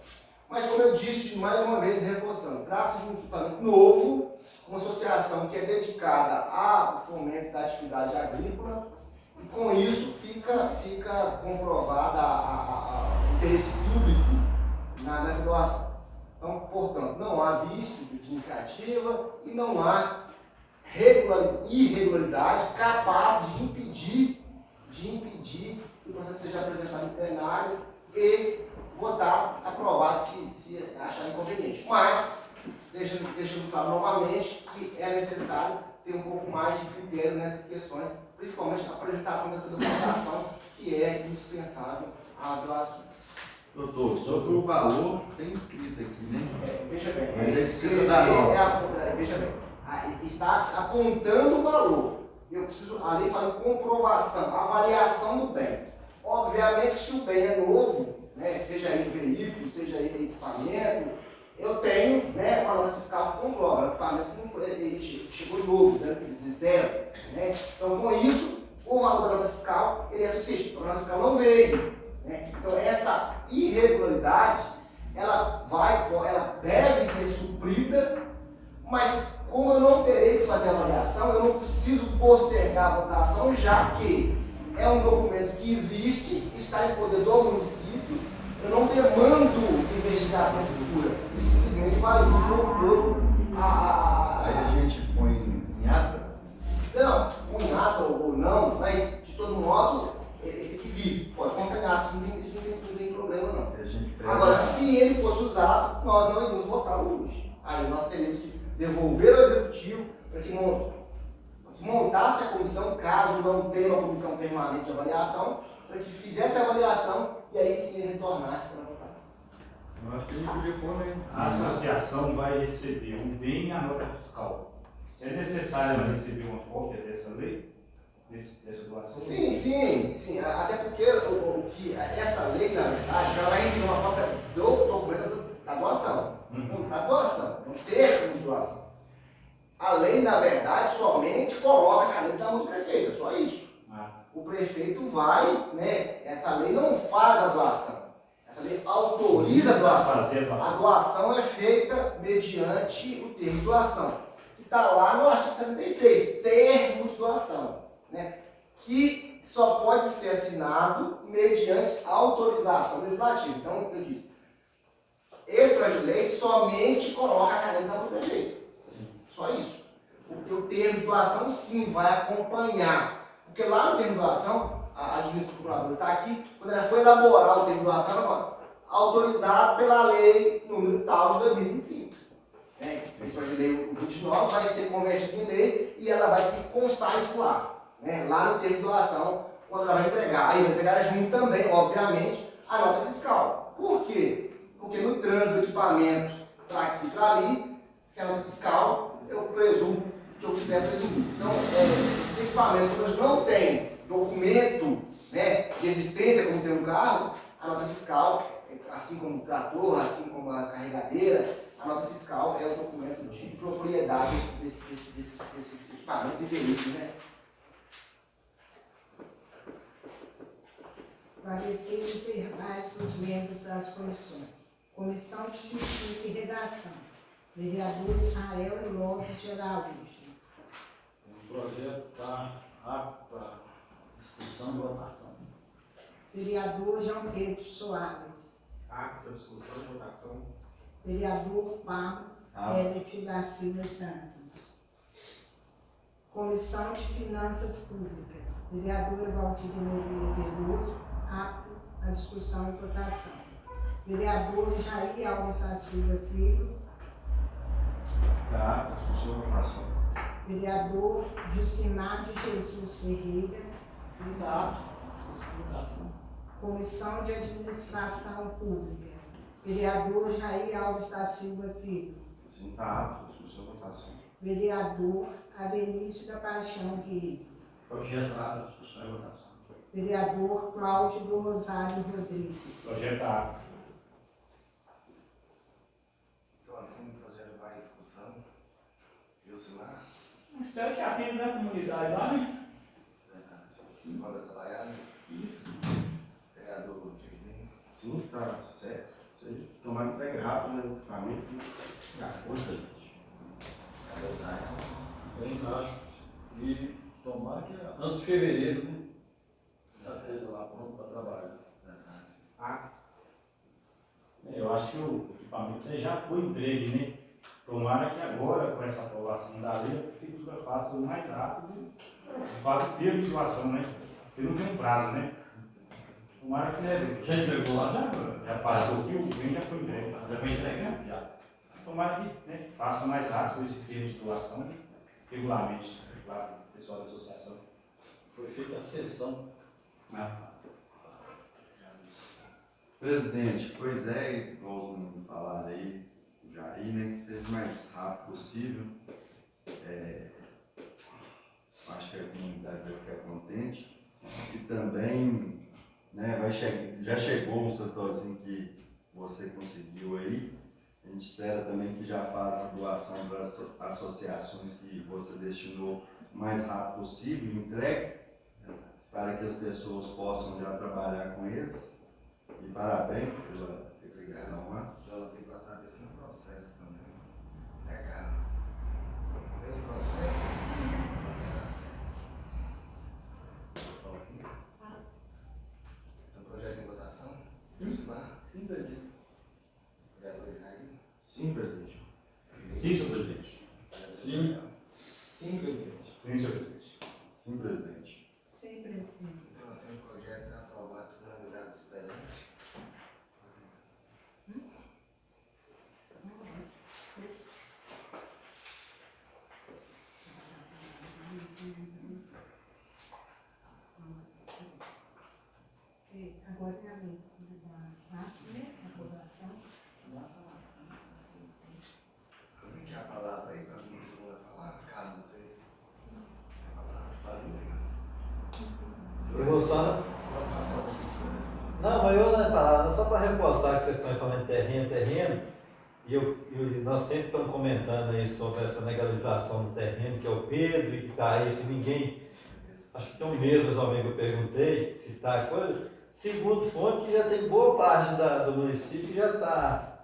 Mas, como eu disse, mais uma vez, reforçando, trata-se de um equipamento novo, uma associação que é dedicada a fomentos da atividade agrícola, e com isso fica comprovada o interesse público nessa doação. Então, portanto, não há vício de iniciativa e não há irregularidade capaz de impedir que o processo seja apresentado em plenário e votado, aprovado se achar inconveniente. Mas, deixando claro novamente que é necessário ter um pouco mais de critério nessas questões, principalmente na apresentação dessa documentação, que é indispensável às doações. Doutor, sobre o valor, tem escrito aqui, né? Veja bem, Mas precisa da nota. Veja bem, está apontando o valor. A lei fala comprovação, avaliação do bem. Obviamente que se o bem é novo, né, seja ele veículo, seja ele equipamento, eu tenho, né, uma nota fiscal que comprova. O equipamento chegou novo, zero. Né? Então, com isso, o valor da nota fiscal ele é suficiente. A nota fiscal não veio. Né? Então, essa irregularidade, ela deve ser suprida, mas como eu não terei que fazer avaliação, eu não preciso postergar a votação, já que é um documento que existe, está em poder do município, eu não demando investigação futura, e simplesmente valido Aí a gente põe em ata? Não, em ata ou não, mas de todo modo, ele tem que vir, pode confiar, isso não tem problema não. Agora, se ele fosse usado, nós não iríamos votar hoje. Aí nós teríamos que devolver ao executivo para que montasse a comissão, caso não tenha uma comissão permanente de avaliação, para que fizesse a avaliação e aí sim retornasse para a votação. Eu acho que a gente podia pôr, né? A associação vai receber um bem e a nota fiscal. É necessário ela receber uma cópia dessa lei? dessa doação? Sim. Até porque essa lei, na verdade, ela vai receber uma cópia do documento da doação. Da doação, um termo de doação. A lei, na verdade, somente coloca a caneta na mão do prefeito, é só isso. O prefeito vai, né? Essa lei não faz a doação. Essa lei autoriza a doação. A doação é feita mediante o termo de doação, que está lá no artigo 76, termo de doação, né? Que só pode ser assinado mediante autorização legislativa. Então, eu disse, esse projeto de lei somente coloca a caneta na mão do prefeito. Só isso. Porque o termo de doação, sim, vai acompanhar. Porque lá no termo de doação, a ministra procuradora está aqui, quando ela foi elaborar o termo de doação, ela falou, autorizado pela lei número tal de 2025. Né? Esse projeto de lei 29 vai ser convertido em lei e ela vai ter que constar isso lá. Né? Lá no termo de doação, quando ela vai entregar. Aí vai entregar junto também, obviamente, a nota fiscal. Por quê? Porque no trânsito do equipamento para aqui e para ali, se a nota fiscal, eu presumo que eu quiser presumir. Então, esses equipamentos, quando eles não têm documento, né, de existência, como tem um carro, a nota fiscal, assim como o trator, assim como a carregadeira, a nota fiscal é o documento de propriedade desses equipamentos e veículos, né? Pareceres verbais dos membros das comissões. Comissão de Justiça e Redação. Vereador Israel Lopes de Araújo. O projeto está apto para discussão e votação. Vereador João Pedro Soares. Apto para discussão e votação. Vereador Pablo Hélio da Silva Santos. Comissão de Finanças Públicas. Vereadora Valquíria Nogueira Veloso, apto à discussão e votação. Vereador Jair Alves da Silva Filho. Está apto à discussão e votação. Vereador Jucimar de Jesus Ferreira. Apto à discussão e votação. Comissão de Administração Pública. Vereador Jair Alves da Silva Filho. Sim, está apto à discussão e votação. Vereador Abenício da Paixão Guerreiro. Projeto apto à discussão e votação. Vereador Cláudio do Rosário Rodrigues. Projeto apto. Então, assim, o projeto vai em discussão. Gilcimar, Espero que atenda a comunidade lá, né? verdade. Manda trabalhar, né? Vereador Jairzinho. Sim, está certo. Você tomar entrega rápido, né, no equipamento, né? Força, gente. Vereador Israel. Bem, acho. E tomara que antes de fevereiro, né? Já esteja lá pronto para trabalhar. Verdade. Eu acho que o equipamento já foi entregue, né? Tomara que agora, com essa aprovação da lei, a prefeitura faça o mais rápido, de fato, ter a situação, né? Porque não tem um prazo, né? Tomara que, né? Já entregou lá já? Já passou aqui, o bem já foi entregue. Já foi entregue? Já. Tomara que, né, faça mais rápido esse termo de doação, regularmente, claro, o pessoal da associação. Foi feita a sessão. Presidente, pois é, igual os meninos falaram aí, o Jair, né, que seja o mais rápido possível. Acho que a comunidade vai ficar contente. E também, né, já chegou um setorzinho que você conseguiu aí. A gente espera também que já faça a doação para as associações que você destinou o mais rápido possível, entregue, para que as pessoas possam já trabalhar com eles. E parabéns pela eleição, né? Eu tenho que passar por esse processo também. Né, cara? Esse processo vai dar certo. Ok? Então, projeto em votação? Gilcimar? Sim, presidente. Vereador Jair? Sim, presidente. Sim, senhor presidente. Sim. Sim, presidente. Sim, senhor presidente. Sim, presidente. Sim, presidente. Então, assim, o projeto é aprovado por unanimidade dos presentes. só. Não, mas eu não é palavra, só para reforçar que vocês estão falando de terreno, e nós sempre estamos comentando aí sobre essa legalização do terreno, que é o Pedro, e que está aí, se ninguém, acho que tem um mês mais ou menos que eu perguntei, se está a coisa, segundo fonte, que já tem boa parte do município que já está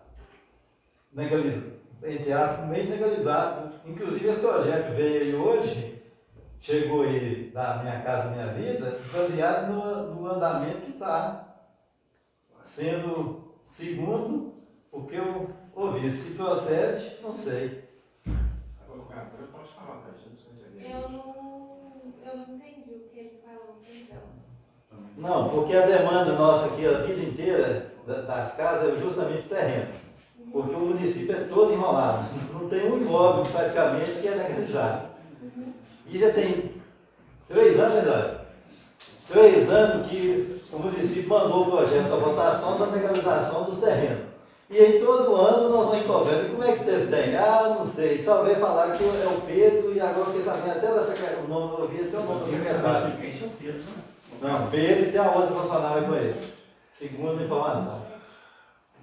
legalizado, entre aspas, meio legalizado. Inclusive esse projeto veio aí hoje, chegou aí da Minha Casa Minha Vida, baseado no andamento que está sendo segundo o que eu ouvi. Se procede, não sei. Agora, pode falar, tá? Eu não entendi o que ele falou, então. Não, porque a demanda nossa aqui a vida inteira das casas é justamente o terreno. Porque o município é todo enrolado. Não tem um imóvel praticamente que é legalizado. E já tem 3 anos, verdade? 3 anos que o município mandou o projeto para votação da legalização dos terrenos. E aí todo ano nós vamos cobrando. Como é que vocês têm? Ah, não sei. Só veio falar que é o Pedro e agora fiquei sabendo até da secretária. O nome eu vi até o nome da secretária. Esse é o Pedro, né? Não, Pedro e tem a outra funcionária com ele. Segundo a informação.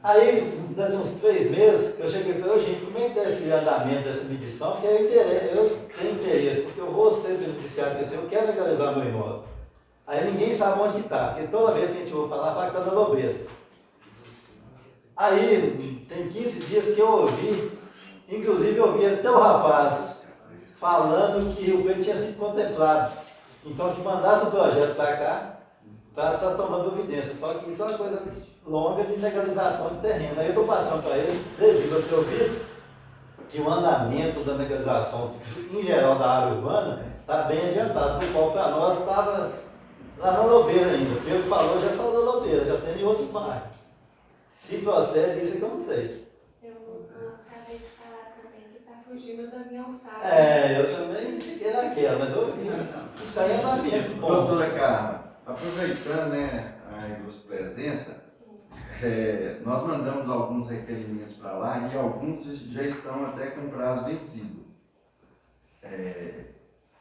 Aí, daqui uns 3 meses, eu cheguei e falei, gente, como é que é esse andamento dessa medição? Porque eu tenho interesse, porque eu vou ser beneficiário desse, eu quero legalizar meu imóvel. Aí ninguém sabe onde está, porque toda vez que a gente ouve falar, fala que está na bobeira. Aí, tem 15 dias que eu ouvi, inclusive eu ouvi até o rapaz falando que o Pedro tinha sido contemplado. Então, que mandasse o projeto para cá, para tomando providência. Só que isso é uma coisa longa de legalização de terreno. Aí eu estou passando para eles, devido ao que eu vi, que o andamento da legalização, em geral, da área urbana, está bem adiantado, por qual para nós estava lá na Lobeira ainda. O Pedro falou, já saiu da Lobeira, já tem em outros bairros. Se procede, isso é que eu não sei. Eu vou saber de falar também que está fugindo da minha alçada. Eu também fiquei naquela, mas eu vi. Está em andamento. Bom. Doutora Carla, aproveitando, né, a ilustre presença, nós mandamos alguns requerimentos para lá e alguns já estão até com prazo vencido.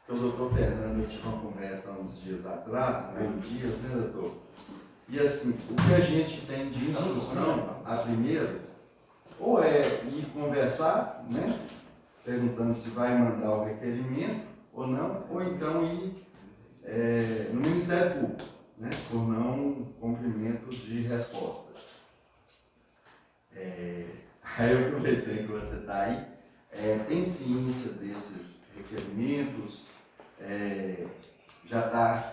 O doutor Fernando, eu tive uma conversa há uns dias atrás, dias, né, doutor? E assim, o que a gente tem de instrução, a primeira, ou é ir conversar, né, perguntando se vai mandar o requerimento ou não, ou então ir no Ministério Público, né, por não cumprimento de resposta. Aí eu aproveitei que você está aí, tem ciência desses requerimentos, já está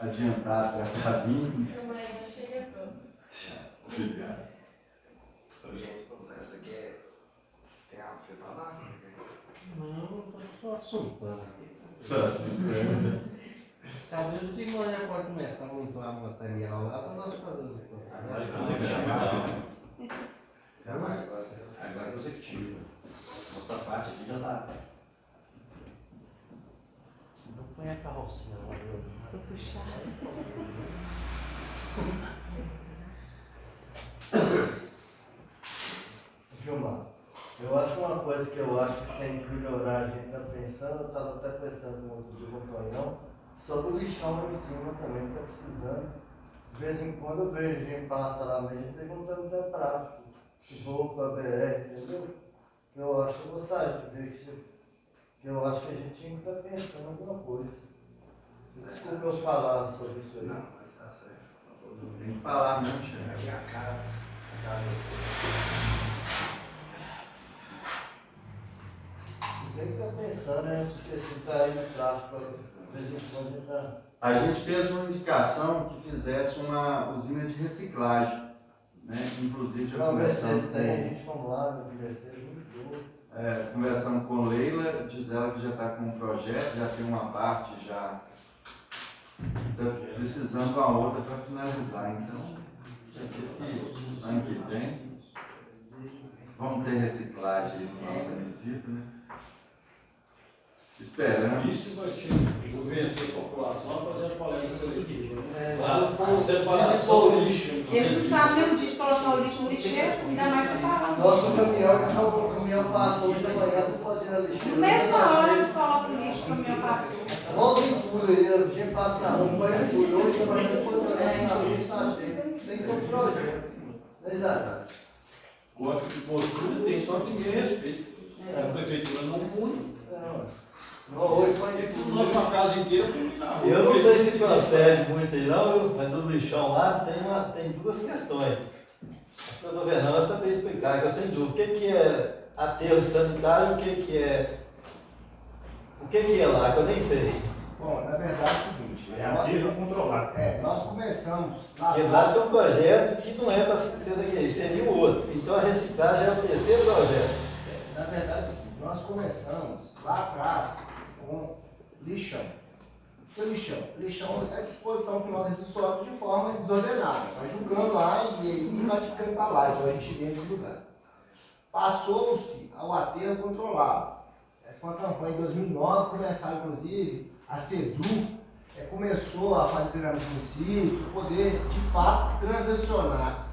adiantado, já está vindo. Amanhã chega todos. Obrigado. Gente, você quer... Tem algo para você falar? Não, estou assuntando aqui. Talvez o de manhã pode começar a montar material lá para nós fazermos. Já vai, agora você que tira. Nossa parte aqui já está. Não põe a carrocinha lá, viu? Estou puxado. Gilmar, eu acho uma coisa que eu acho que tem que melhorar, a gente está pensando, eu estava até pensando no outro dia com o Tonhão, sobre o lixão lá em cima também, que está precisando. De vez em quando eu vejo gente passar lá mesmo perguntando se é prático, se vou para a BR, entendeu? Eu acho que eu gostaria de ver que eu acho que a gente tinha que estar pensando em alguma coisa. Desculpa eu falar sobre isso aí. Não, mas está certo. Tem que falar, não, chefe. Aqui é a casa Tem que estar pensando, né? Porque se está aí no tráfico, de vez em quando a gente está... A gente fez uma indicação que fizesse uma usina de reciclagem, né? Inclusive já conversamos a gente vamos lá, no Mercedes, muito boa. Conversando com Leila, diz ela que já está com um projeto, já tem uma parte já precisando de uma outra para finalizar. Então, ano que vem, vamos ter reciclagem no nosso município, né? Esperando. Isso vai ser convencer a população a fazer a coleta seletiva. A separação do lixo. Eles não sabem nem o dia de colocar o lixo no lixeiro, ainda mais separando. Nosso caminhão passou hoje da manhã, você pode ir na lixeira. No mesmo hora eles colocam o lixo, o caminhão passou. igualzinho furo aí, a gente passa na rua, vai em julho, hoje vai na rua, está cheio. Tem que ter um projeto. Exato. O outro que postura tem só que ninguém respeita. A prefeitura não pune. Não, hoje vai Nós uma casa inteira na rua. Eu não sei se procede muito aí não, viu? Mas do lixão lá tem duas questões. Acho que o governador vai saber explicar, que eu tenho dúvida. O que é aterro sanitário e o que é lá, que eu nem sei. Bom, na verdade é o seguinte. É aterro controlado. Nós começamos lá. Porque lá é um projeto que não é para ser daquele, seria o outro. Então a reciclagem é o terceiro projeto. Na verdade é o seguinte, nós começamos lá atrás com lixão. O que é lixão? Lixão é a disposição final do solo de forma desordenada. Vai julgando lá e vai ficando para lá, então a gente vem nesse lugar. Passou-se ao aterro controlado. Essa foi uma campanha em 2009, começaram inclusive a CEDU, começou a fazer treinamento do município, para poder de fato transicionar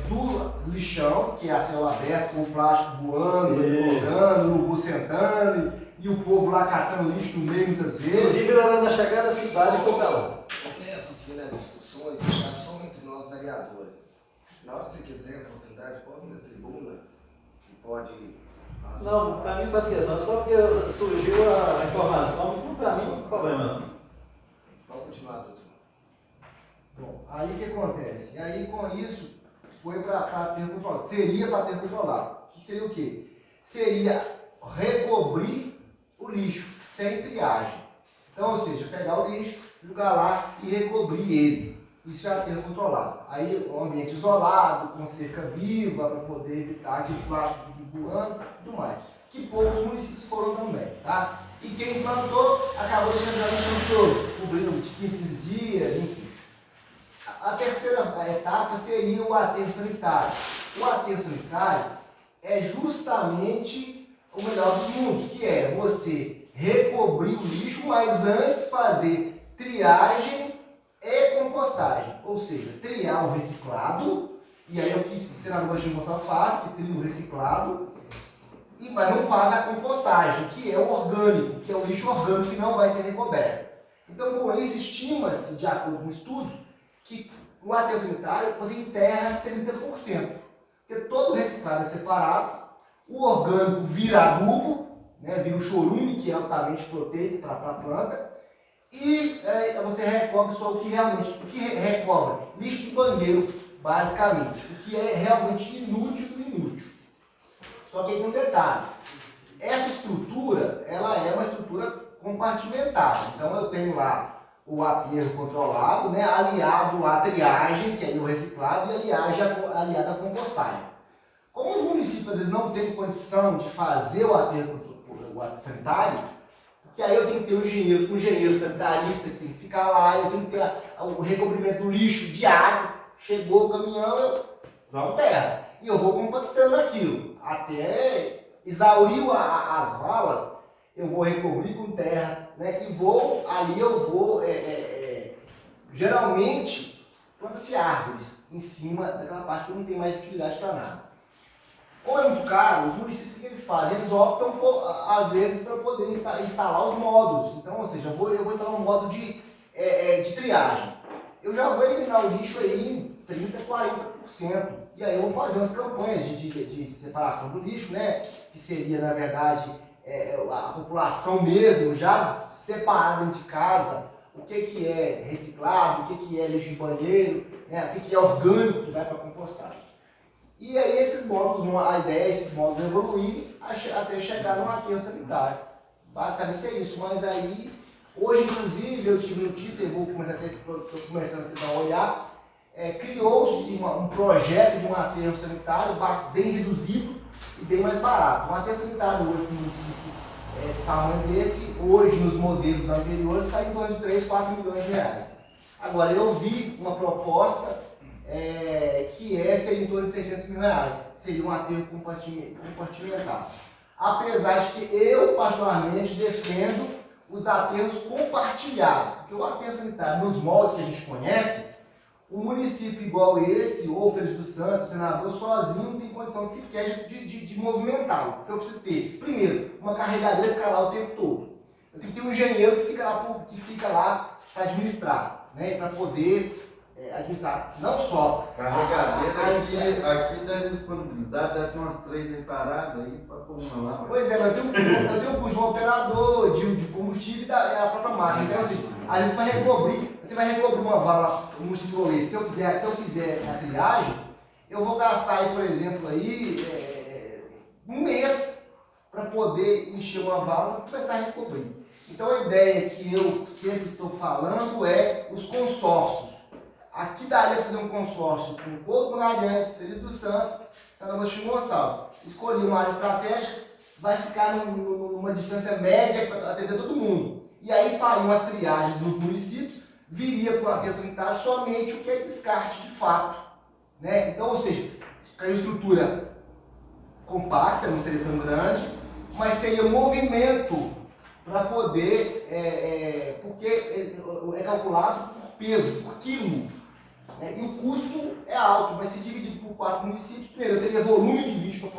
do lixão, que é a céu aberto, com o plástico voando, rodando, o urubu sentando, e o povo lá catando lixo no meio muitas vezes. Inclusive lá na chegada da cidade foi para lá. Começa assim nas discussões, já só entre nós vereadores. Na hora que você quiser a oportunidade, pode vir na tribuna e pode. Não, para mim faz questão, só porque surgiu a informação, não para mim não tem problema não. Pode continuar, doutor. Bom, aí o que acontece? E aí com isso foi para ter controlado. Seria para ter controlado. Que seria o quê? Seria recobrir o lixo sem triagem. Então, ou seja, pegar o lixo, jogar lá e recobrir ele. Isso é aterro controlado. Aí um ambiente isolado, com cerca viva, para poder evitar aquele plástico voando e tudo mais. Que poucos municípios foram também, tá? E quem plantou acabou deixando já no chão todo, cobrindo de 15 dias, enfim. A terceira etapa seria o aterro sanitário. O aterro sanitário é justamente o melhor dos mundos, que é você recobrir o lixo, mas antes fazer triagem e compostagem. Ou seja, triar o reciclado, e aí é o que o senador Gonçalves faz, que tria o reciclado, mas não faz a compostagem, que é o orgânico, que é o lixo orgânico que não vai ser recoberto. Então, com isso, estima-se, de acordo com estudos, que o aterro sanitário você enterra 30%. Porque todo o reciclado é separado, o orgânico vira adubo, né, vira o chorume, que é altamente proteico para a planta, e você recobre só o que realmente, recobre? Lixo de banheiro, basicamente, o que é realmente inútil do inútil. Só que tem um detalhe, essa estrutura, ela é uma estrutura compartimentada, então eu tenho lá o aterro controlado, né, aliado à triagem, que é o reciclado, e aliado à compostagem. Como os municípios às vezes não têm condição de fazer o aterro sanitário, porque aí eu tenho que ter um engenheiro sanitarista que tem que ficar lá, eu tenho que ter o recobrimento do lixo diário, chegou o caminhão, eu jogo terra, e eu vou compactando aquilo, até exaurir as valas, eu vou recobrir com terra, né, e eu vou, geralmente, planta-se árvores em cima daquela parte que não tem mais utilidade para nada. Como é muito caro, os municípios, o que eles fazem? Eles optam, às vezes, para poder instalar os módulos. Então, ou seja, eu vou instalar um módulo de triagem. Eu já vou eliminar o lixo aí em 30%, 40%. E aí eu vou fazer umas campanhas de separação do lixo, né? Que seria, na verdade, a população mesmo já separada de casa, o que é reciclado, o que é lixo de banheiro, né? O que é orgânico que vai para compostagem. E aí esses módulos, a ideia é esses módulos evoluírem até chegar no aterro sanitário. Basicamente é isso, mas aí, hoje inclusive, eu tive notícia, estou começando a tentar olhar, criou-se um projeto de um aterro sanitário bem reduzido e bem mais barato. Um aterro sanitário hoje no município, tamanho desse, hoje nos modelos anteriores, está em torno de 3, 4 milhões de reais. Agora, eu vi uma proposta que seria em torno de 600 mil reais, seria um aterro compartimentado. Apesar de que eu, particularmente, defendo os aterros compartilhados, porque o aterro sanitário, nos moldes que a gente conhece, um município igual esse, ou Feira do Santo, o senador, sozinho não tem condição sequer de movimentá-lo, porque eu preciso ter, primeiro, uma carregadeira ficar lá o tempo todo. eu tenho que ter um engenheiro que fica lá para administrar, né? Para poder administrar. Não só Carregadeira aqui deve disponibilidade, deve ter umas 3 aí paradas aí para pôr uma lá. Pois é, mas eu tenho um custo de um operador, de combustível e da própria máquina. Então, assim, às vezes você vai recobrir uma vala no município rolê. Se eu fizer a triagem, eu vou gastar aí, por exemplo, um mês para poder encher uma vala e começar a recobrir. Então a ideia que eu sempre estou falando é os consórcios. Aqui daria para fazer um consórcio com o Porto Magalhães, Feliz dos Santos, Agostinho Gonçalves. Escolhi uma área estratégica, vai ficar numa distância média para atender todo mundo. E aí fariam as triagens nos municípios, viria para o aterro sanitário somente o que é descarte de fato. Né? Então, ou seja, ficaria uma estrutura compacta, não seria tão grande, mas teria movimento para poder, porque é calculado por peso, por quilo. E o custo é alto, mas se dividido por 4 municípios, primeiro, eu teria volume de lixo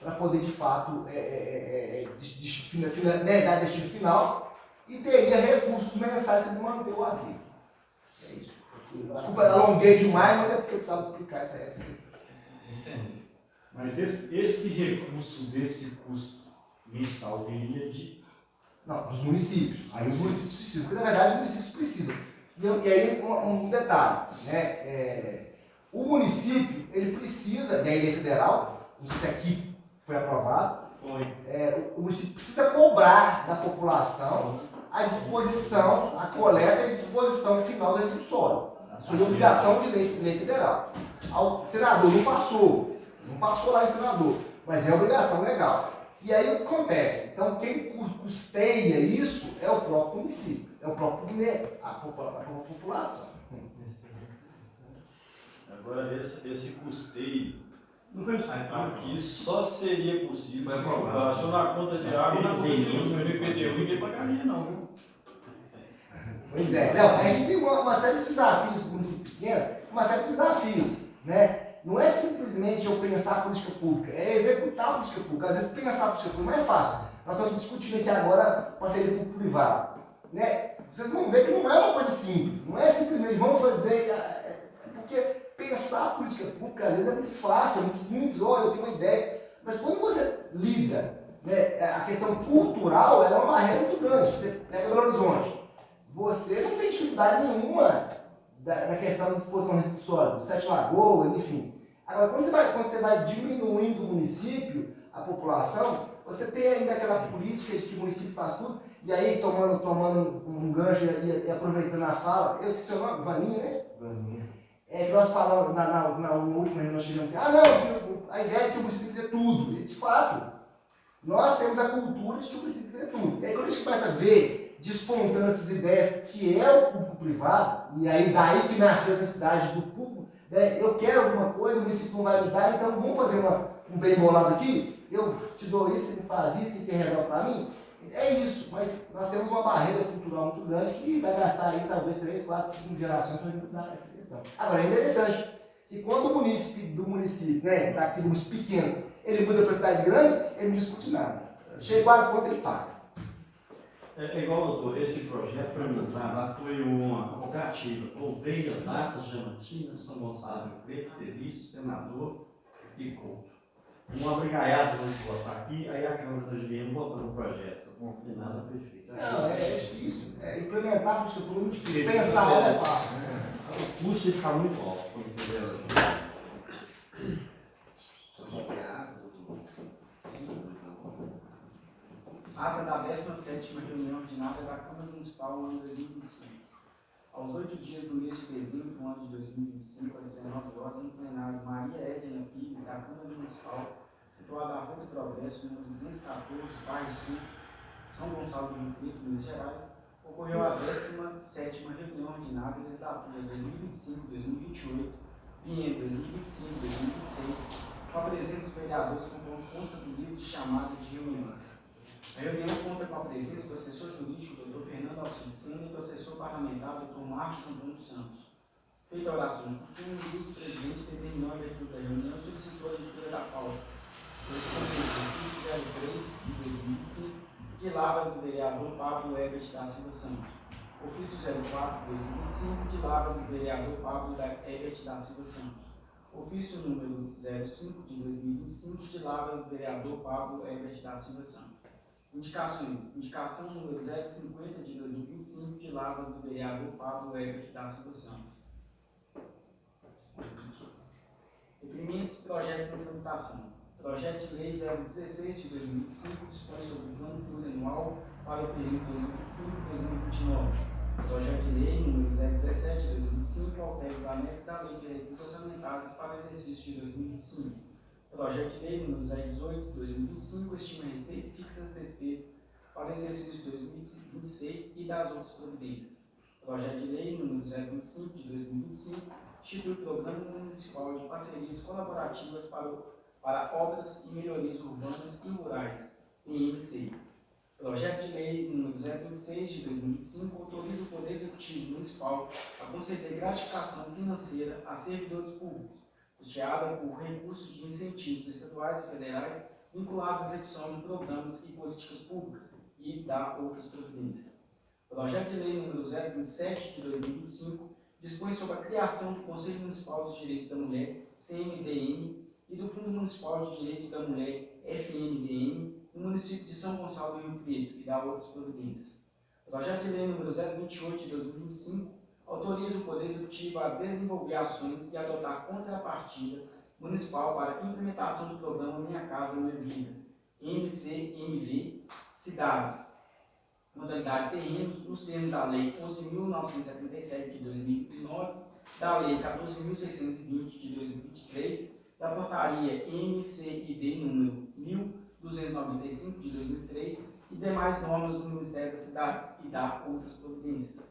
para poder de fato dar destino final e teria recursos mensais para manter o aterro. É isso. Desculpa, alonguei demais, mas é porque eu precisava explicar essa questão. Entendi. Mas esse recurso desse custo mensal viria de... Não, dos municípios. Aí os municípios precisam, porque na verdade os municípios precisam. E aí um detalhe, né? O município, ele precisa, e a lei federal, não sei se aqui foi aprovado, o município precisa cobrar da população a disposição, a coleta e a disposição final do resíduo sólido. Isso é obrigação de lei federal. O senador não passou lá em senador, mas é obrigação legal. E aí o que acontece? Então quem custeia isso é o próprio município, é o próprio a população. Agora esse custeio aqui só seria possível se for na conta de água, na conta de luz, no IPTU, ninguém pagaria não, viu? Pois é, não, a gente tem uma série de desafios no município pequeno, uma série de desafios, né? Não é simplesmente eu pensar a política pública, é executar a política pública. Às vezes pensar a política pública não é fácil. Nós estamos discutindo aqui agora parceria público-privada. Né? Vocês vão ver que não é uma coisa simples, não é simplesmente vamos fazer, porque pensar a política pública às vezes é muito fácil, é muito simples, olha, eu tenho uma ideia. Mas quando você lida, né, a questão cultural ela é uma barreira muito grande. Você pega Belo Horizonte, você não tem dificuldade nenhuma da questão da disposição de resíduos sólidos, 7 Lagoas, enfim. Agora, quando você vai diminuindo o município, a população, você tem ainda aquela política de que o município faz tudo, e aí tomando um gancho e aproveitando a fala, eu esqueci o nome, Vaninha, né? Vaninha. Que nós falamos na última reunião, nós chegamos assim, não, a ideia é que o município fazer tudo. E, de fato, nós temos a cultura de que o município fazer tudo. E aí quando a gente começa a ver, despontando essas ideias, que é o público privado, e aí daí que nasceu a necessidade do público, né? Eu quero alguma coisa, o município não vai me dar, então vamos fazer um bem bolado aqui, eu te dou isso, você me faz isso, você resolve para mim. É isso, mas nós temos uma barreira cultural muito grande que vai gastar aí talvez 3, 4, 5 gerações para mudar essa questão. Agora, é interessante que quando o município, né, daqui do município pequeno, ele muda para a cidade grande, ele não discute nada. Chegou a conta, ele paga. É igual, doutor, esse projeto para mudar lá foi uma cooperativa, Oveia, Datas, Diamantina, São Gonçalo, Preto, Feliz, Senador e Couto. Uma brigaiada vamos botar aqui, aí a Câmara dos Engenheiros botou no projeto. Não tem nada prefeito. Não, é difícil. Implementar a política pública é muito difícil. Pensar ela é fácil. O custo fica muito alto. Ata da 17ª reunião ordinária da Câmara Municipal no ano 2025. Aos 8 dias do mês de dezembro do ano de 2025, às 19 horas, no plenário Maria Edna Pires, da Câmara Municipal, situada à Rua do Progresso, número 214, bairro 5, São Gonçalo do Rio Preto, Minas Gerais, ocorreu a 17ª reunião ordinária legislativa 2025-2028, biênio 2025-2026, com a presença dos vereadores conforme consta do livro de chamada de reunião. A reunião conta com a presença do assessor jurídico, Dr. Fernando Alcicena, e do assessor parlamentar, Dr. Marcos Antônio Santos. Feita a oração de costume, o vice-presidente determinou a abertura da reunião e solicitou a leitura da pauta. Correspondência 03 de 2025, de Lavra do vereador Pablo Herbert da Silva Santos. Ofício 04/2025, de Lavra do vereador Pablo Herbert da Silva Santos. Ofício número 05 de 2025, de Lavra do vereador Pablo Herbert da Silva Santos. Indicações. Indicação número 050 de 2025, de Lavra do vereador Pablo Herbert da Silva Santos. Requerimentos, projetos de tramitação. Projeto de Lei 016 de 2025 dispõe sobre o plano plurianual para o período 2025-2029. Projeto de Lei número 017 de 2025 altera o anexo da Lei de Recursos Orçamentários para o exercício de 2025. Projeto de Lei número 018 de 2025 estima receita e fixa as despesas para o exercício de 2026 e das outras providências. Projeto de Lei número 025 de 2025 institui o Programa Municipal de Parcerias Colaborativas para Obras e Melhorias Urbanas e Rurais, PMC. Projeto de Lei número 026 de 2025 autoriza o Poder Executivo Municipal a conceder gratificação financeira a servidores públicos, custeada por recursos de incentivos estaduais e federais vinculados à execução de programas e políticas públicas e da outras providências. Projeto de Lei número 027 de 2025 dispõe sobre a criação do Conselho Municipal dos Direitos da Mulher, CMDM, e do Fundo Municipal de Direitos da Mulher, FNDM, no município de São Gonçalo do Rio Preto e da outras providências. Projeto de Lei número 028 de 2025 autoriza o Poder Executivo a desenvolver ações e adotar contrapartida municipal para a implementação do programa Minha Casa Minha Vida, MCMV, cidades, modalidade terrenos, nos termos da Lei 11.977 de 2009, da Lei 14.620 de 2023, da Portaria MCID número 1.295 de 2003 e demais normas do Ministério das Cidades e da outras providências.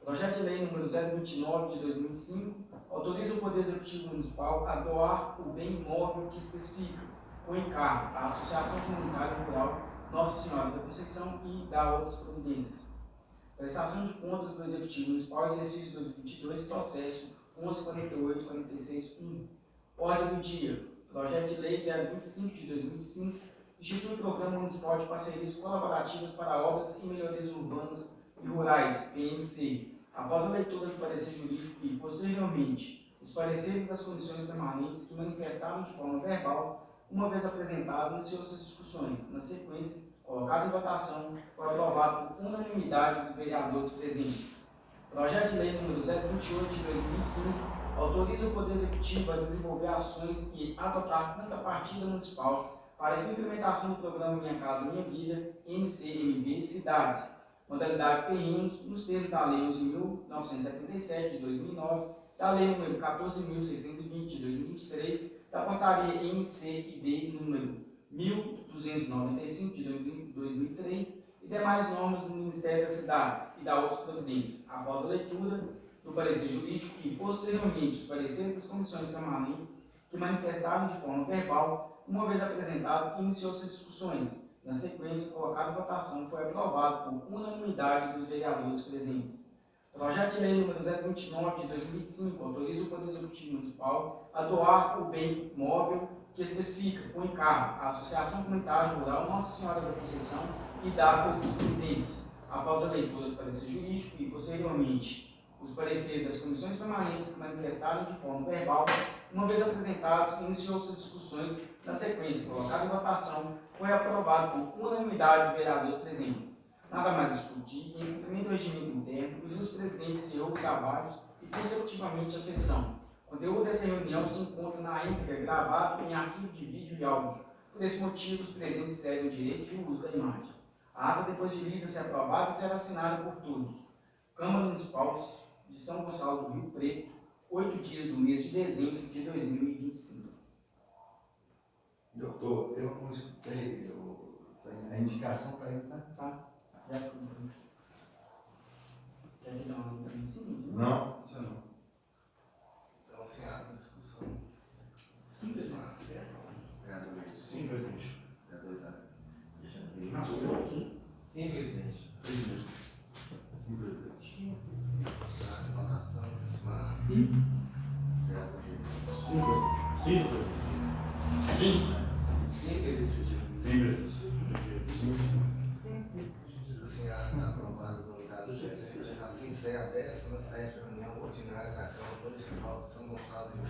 Projeto de Lei número 029 de 2025 autoriza o Poder Executivo Municipal a doar o bem imóvel que especifica, com encargo, à Associação Comunitária Rural Nossa Senhora da Conceição e da outras providências. Prestação de contas do Executivo Municipal, exercício 2022, processo 1148-46-1. Ordem do dia. Projeto de Lei 025 de 2025 institui o Programa Municipal de Parcerias Colaborativas para Obras e Melhorias Urbanas e Rurais, PMC. Após a leitura do parecer jurídico e, posteriormente, os pareceres das comissões permanentes que manifestaram de forma verbal, uma vez apresentado, iniciou suas discussões. Na sequência, colocado em votação, foi aprovado por unanimidade dos vereadores presentes. Projeto de Lei número 028 de 2025 autoriza o Poder Executivo a desenvolver ações e adotar contrapartida municipal para a implementação do programa Minha Casa Minha Vida, MCMV, cidades, modalidade terrenos, nos termos da Lei 11.977 de 2009, da Lei número 14.620 de 2023, da Portaria MCID número 1.295 de 2003 e demais normas do Ministério das Cidades e da outras providências, após a leitura do parecer jurídico e, posteriormente, os pareceres das comissões permanentes que manifestaram de forma verbal, uma vez apresentado, iniciou-se discussões. Na sequência, colocado em votação, foi aprovado por unanimidade dos vereadores presentes. Projeto de Lei número 029 de 2025 autoriza o Poder Executivo Municipal a doar o bem móvel que especifica, com encargo, à Associação Comunitária Rural Nossa Senhora da Conceição e da outras providências. Após a leitura do parecer jurídico e, posteriormente, os pareceres das comissões permanentes que manifestaram de forma verbal, uma vez apresentados, iniciou-se as discussões. Na sequência, colocado em votação, foi aprovado por unanimidade dos vereadores presentes. Nada mais discutir, em cumprimento do regimento interno, o ilustre presidente encerrou os trabalhos e, consecutivamente, a sessão. O conteúdo dessa reunião se encontra na íntegra gravado em arquivo de vídeo e áudio. Por esse motivo, os presentes seguem o direito de uso da imagem. A ata, depois de lida, ser aprovada, será assinada por todos. Câmara Municipal de São Gonçalo do Rio Preto, 8 dias do mês de dezembro de 2025. Doutor, eu não escutei, a indicação está aí, tá? Tá? Já sim. Quer que dar uma em cima? Não, isso não. Então, sem a discussão. Sim, Vereadores. Sim, presidente. Vereadores da. Sim, presidente. Sim, presidente. Votação. Sim. Vereadores. Sim, presidente. Sim, presidente. Sim, presidente. Sim, presidente. Sim. 17ª reunião ordinária da Câmara Municipal de São Gonçalo do Rio